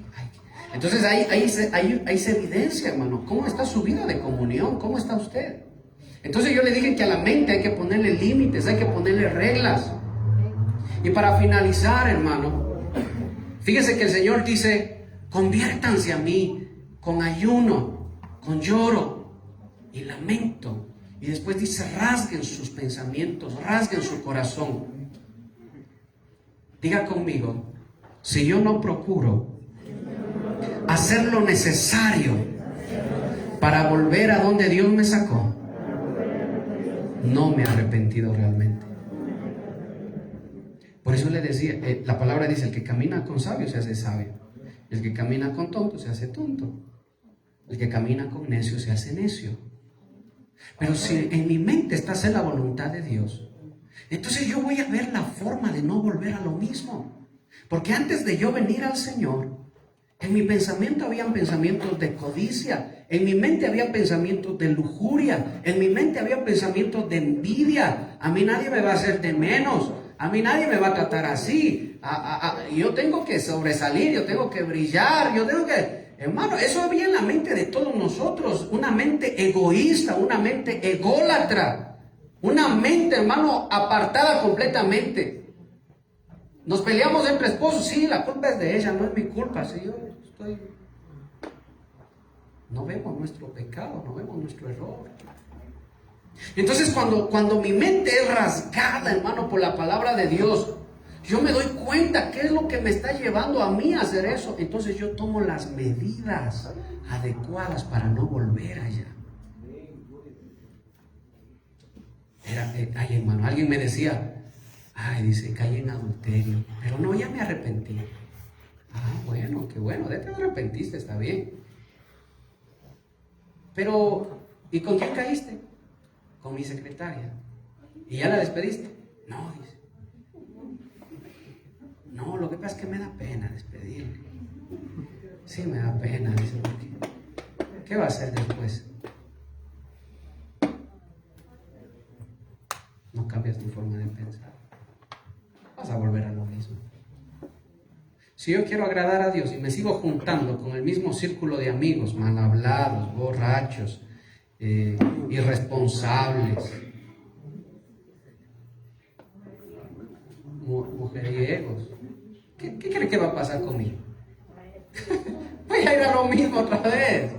Entonces ahí se evidencia, hermano, cómo está su vida de comunión, cómo está usted. Entonces yo le dije que a la mente hay que ponerle límites, hay que ponerle reglas. Y para finalizar, hermano, fíjese que el Señor dice, conviértanse a mí con ayuno, con lloro y lamento. Y después dice, rasguen sus pensamientos, rasguen su corazón. Diga conmigo, si yo no procuro hacer lo necesario para volver a donde Dios me sacó, no me he arrepentido realmente. Por eso le decía, la palabra dice, el que camina con sabio se hace sabio, el que camina con tonto se hace tonto, el que camina con necio se hace necio. Pero si en mi mente está hacer la voluntad de Dios, entonces yo voy a ver la forma de no volver a lo mismo. Porque antes de yo venir al Señor, en mi pensamiento habían pensamientos de codicia, en mi mente había pensamientos de lujuria, en mi mente había pensamientos de envidia. A mí nadie me va a hacer de menos, a mí nadie me va a tratar así. Yo tengo que sobresalir, yo tengo que brillar, yo tengo que... Hermano, eso había en la mente de todos nosotros, una mente egoísta, una mente ególatra, una mente, hermano, apartada completamente. Nos peleamos entre esposos, sí, la culpa es de ella, no es mi culpa, sí, yo estoy... No vemos nuestro pecado, no vemos nuestro error. Entonces cuando mi mente es rasgada, hermano, por la palabra de Dios, yo me doy cuenta qué es lo que me está llevando a mí a hacer eso. Entonces yo tomo las medidas adecuadas para no volver allá. Ay, hermano, alguien me decía, ay, dice, caí en adulterio, pero no, ya me arrepentí. Ah, bueno, qué bueno, de que te arrepentiste, está bien. Pero, ¿y con quién caíste? Con mi secretaria. ¿Y ya la despediste? No, dice. No, lo que pasa es que me da pena despedirle. Sí, me da pena, dice. ¿Qué va a hacer después? No cambias tu forma de pensar. Vas a volver a lo mismo. Si yo quiero agradar a Dios y me sigo juntando con el mismo círculo de amigos, mal hablados, borrachos, irresponsables, mujeriegos, ¿qué cree que va a pasar conmigo? Voy a ir a lo mismo otra vez.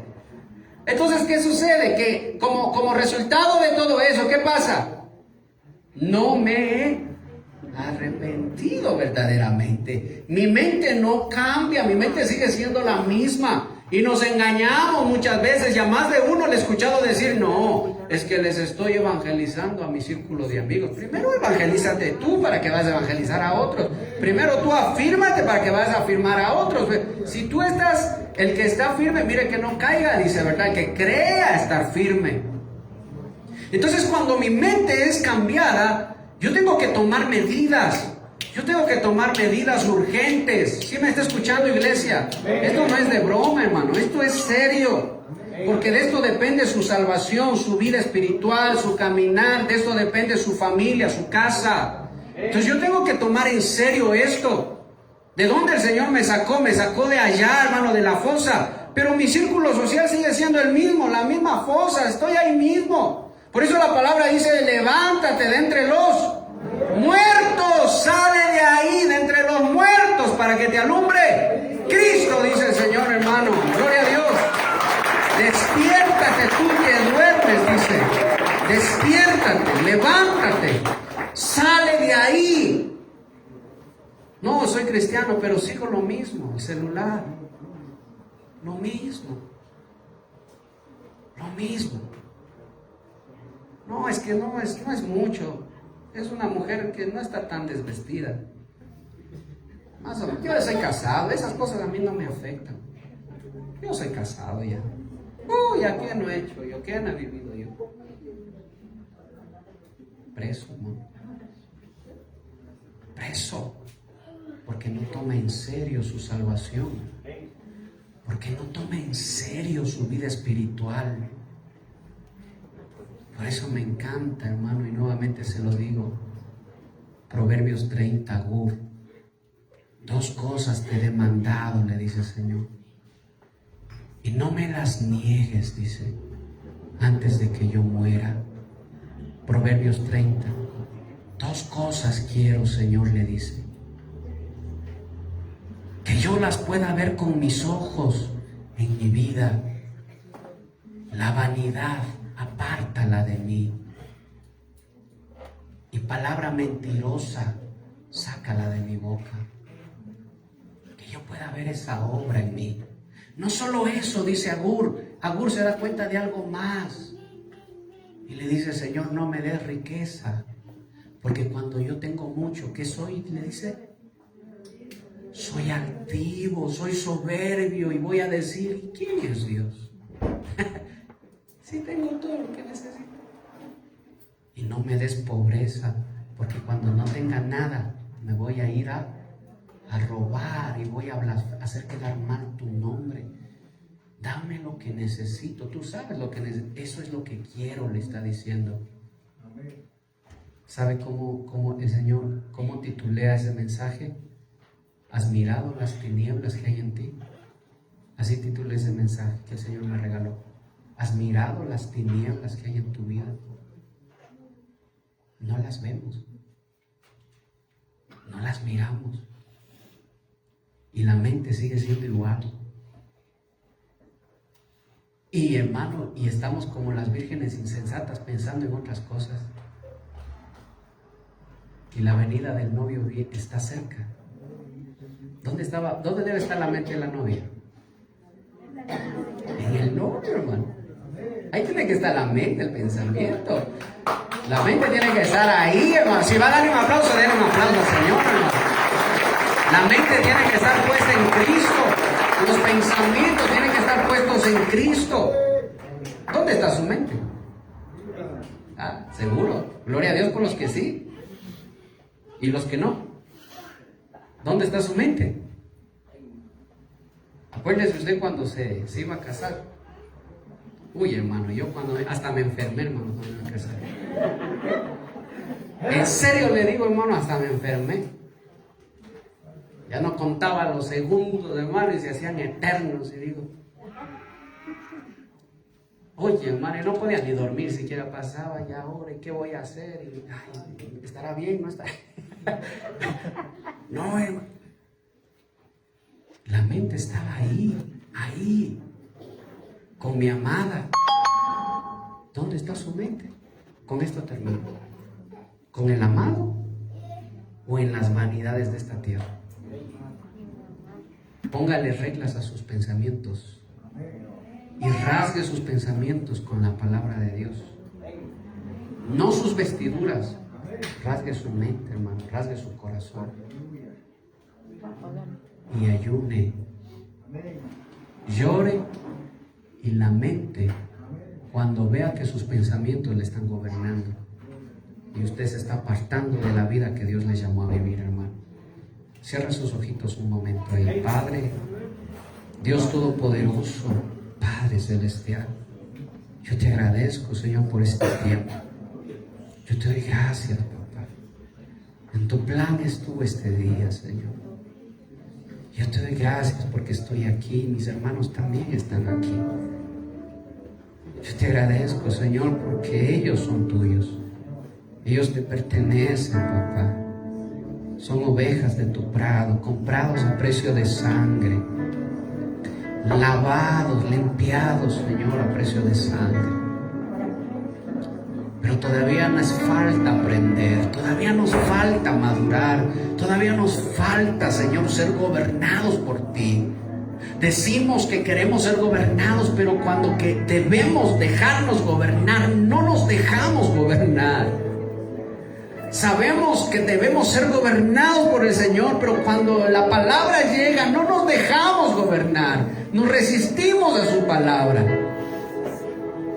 Entonces, ¿qué sucede? Que como resultado de todo eso, ¿qué pasa? No me he arrepentido verdaderamente. Mi mente no cambia, mi mente sigue siendo la misma. Y nos engañamos muchas veces, y a más de uno le he escuchado decir, no, es que les estoy evangelizando a mi círculo de amigos. Primero evangelízate tú para que vayas a evangelizar a otros. Primero tú afírmate para que vayas a afirmar a otros. Si tú estás, el que está firme, mire que no caiga, dice, ¿verdad? El que crea estar firme. Entonces cuando mi mente es cambiada, yo tengo que tomar medidas. Yo tengo que tomar medidas urgentes. ¿Sí me está escuchando, iglesia? Esto no es de broma, hermano. Esto es serio. Porque de esto depende su salvación, su vida espiritual, su caminar. De esto depende su familia, su casa. Entonces yo tengo que tomar en serio esto. ¿De dónde el Señor me sacó? Me sacó de allá, hermano, de la fosa. Pero mi círculo social sigue siendo el mismo, la misma fosa. Estoy ahí mismo. Por eso la palabra dice, levántate de entre los muertos, sale de ahí, de entre los muertos, para que te alumbre Cristo, dice el Señor, hermano. Gloria a Dios. Despiértate tú que duermes, dice. Despiértate, levántate, sale de ahí. No, soy cristiano, pero sigo lo mismo, el celular, lo mismo. No, es que no es mucho. Es una mujer que no está tan desvestida. Más o menos. Yo soy casado, esas cosas a mí no me afectan. Yo soy casado ya. ¿Ya qué no he hecho yo? ¿Qué no he vivido yo? Preso, hermano. Preso. Porque no toma en serio su salvación. Porque no toma en serio su vida espiritual. Por eso me encanta, hermano, y nuevamente se lo digo. Proverbios 30, 2 cosas te he demandado, le dice el Señor. Y no me las niegues, dice, antes de que yo muera. Proverbios 30. 2 cosas quiero, Señor, le dice. Que yo las pueda ver con mis ojos en mi vida. La vanidad, apártala de mí. Y palabra mentirosa, sácala de mi boca. Que yo pueda ver esa obra en mí. No solo eso, dice Agur. Agur se da cuenta de algo más. Y le dice, Señor, no me des riqueza. Porque cuando yo tengo mucho, ¿qué soy? Le dice, soy altivo, soy soberbio. Y voy a decir, ¿quién es Dios? Sí tengo todo lo que necesito. no me des pobreza, porque cuando no tenga nada me voy a ir a robar y voy a hacer quedar mal tu nombre. Dame lo que necesito, tú sabes lo que necesito, eso es lo que quiero, le está diciendo. ¿Sabe cómo el Señor, cómo titulea ese mensaje? ¿Has mirado las tinieblas que hay en ti? Así titulé ese mensaje que el Señor me regaló. ¿Has mirado las tinieblas que hay en tu vida? No las vemos, no las miramos, y la mente sigue siendo igual. Y hermano, y estamos como las vírgenes insensatas pensando en otras cosas. Y la venida del novio está cerca. ¿Dónde debe estar la mente de la novia? En el novio, hermano. Ahí tiene que estar la mente, el pensamiento. La mente tiene que estar ahí, hermano. Si va a darle un aplauso, denle un aplauso al Señor, hermano. La mente tiene que estar puesta en Cristo. Los pensamientos tienen que estar puestos en Cristo. ¿Dónde está su mente? Ah, seguro. Gloria a Dios por los que sí. ¿Y los que no? ¿Dónde está su mente? Acuérdese usted cuando se iba a casar. Uy, hermano, yo hasta me enfermé, hermano, cuando me iba a casar. En serio le digo, hermano, hasta me enfermé. Ya no contaba los segundos, hermano, y se hacían eternos. Y digo, oye, hermano, y no podía ni dormir siquiera. Pasaba ya ahora, ¿y qué voy a hacer? Y, ay, ¿estará bien? ¿No estará? No, hermano. La mente estaba ahí, con mi amada. ¿Dónde está su mente? Con esto termino. ¿Con el amado o en las vanidades de esta tierra? Póngale reglas a sus pensamientos y rasgue sus pensamientos con la palabra de Dios. No sus vestiduras. Rasgue su mente, hermano. Rasgue su corazón. Y ayune. Llore y lamente cuando vea que sus pensamientos le están gobernando y usted se está apartando de la vida que Dios le llamó a vivir, hermano. Cierra sus ojitos un momento ahí. Padre, Dios Todopoderoso, Padre Celestial, yo te agradezco, Señor, por este tiempo. Yo te doy gracias, papá. En tu plan estuvo este día, Señor. Yo te doy gracias porque estoy aquí. Mis hermanos también están aquí. Yo te agradezco, Señor, porque ellos son tuyos. Ellos te pertenecen, papá. Son ovejas de tu prado, comprados a precio de sangre, lavados, limpiados, Señor, a precio de sangre. Pero todavía nos falta aprender, todavía nos falta madurar, todavía nos falta, Señor, ser gobernados por ti. Decimos que queremos ser gobernados, pero cuando que debemos dejarnos gobernar, no nos dejamos gobernar. Sabemos que debemos ser gobernados por el Señor, pero cuando la palabra llega, no nos dejamos gobernar, nos resistimos a su palabra.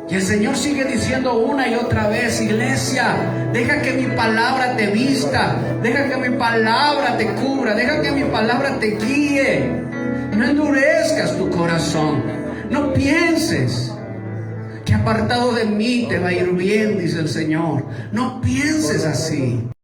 Y el Señor sigue diciendo una y otra vez: iglesia, deja que mi palabra te vista, deja que mi palabra te cubra, deja que mi palabra te guíe. No endurezcas tu corazón, no pienses que apartado de mí te va a ir bien, dice el Señor. No pienses así.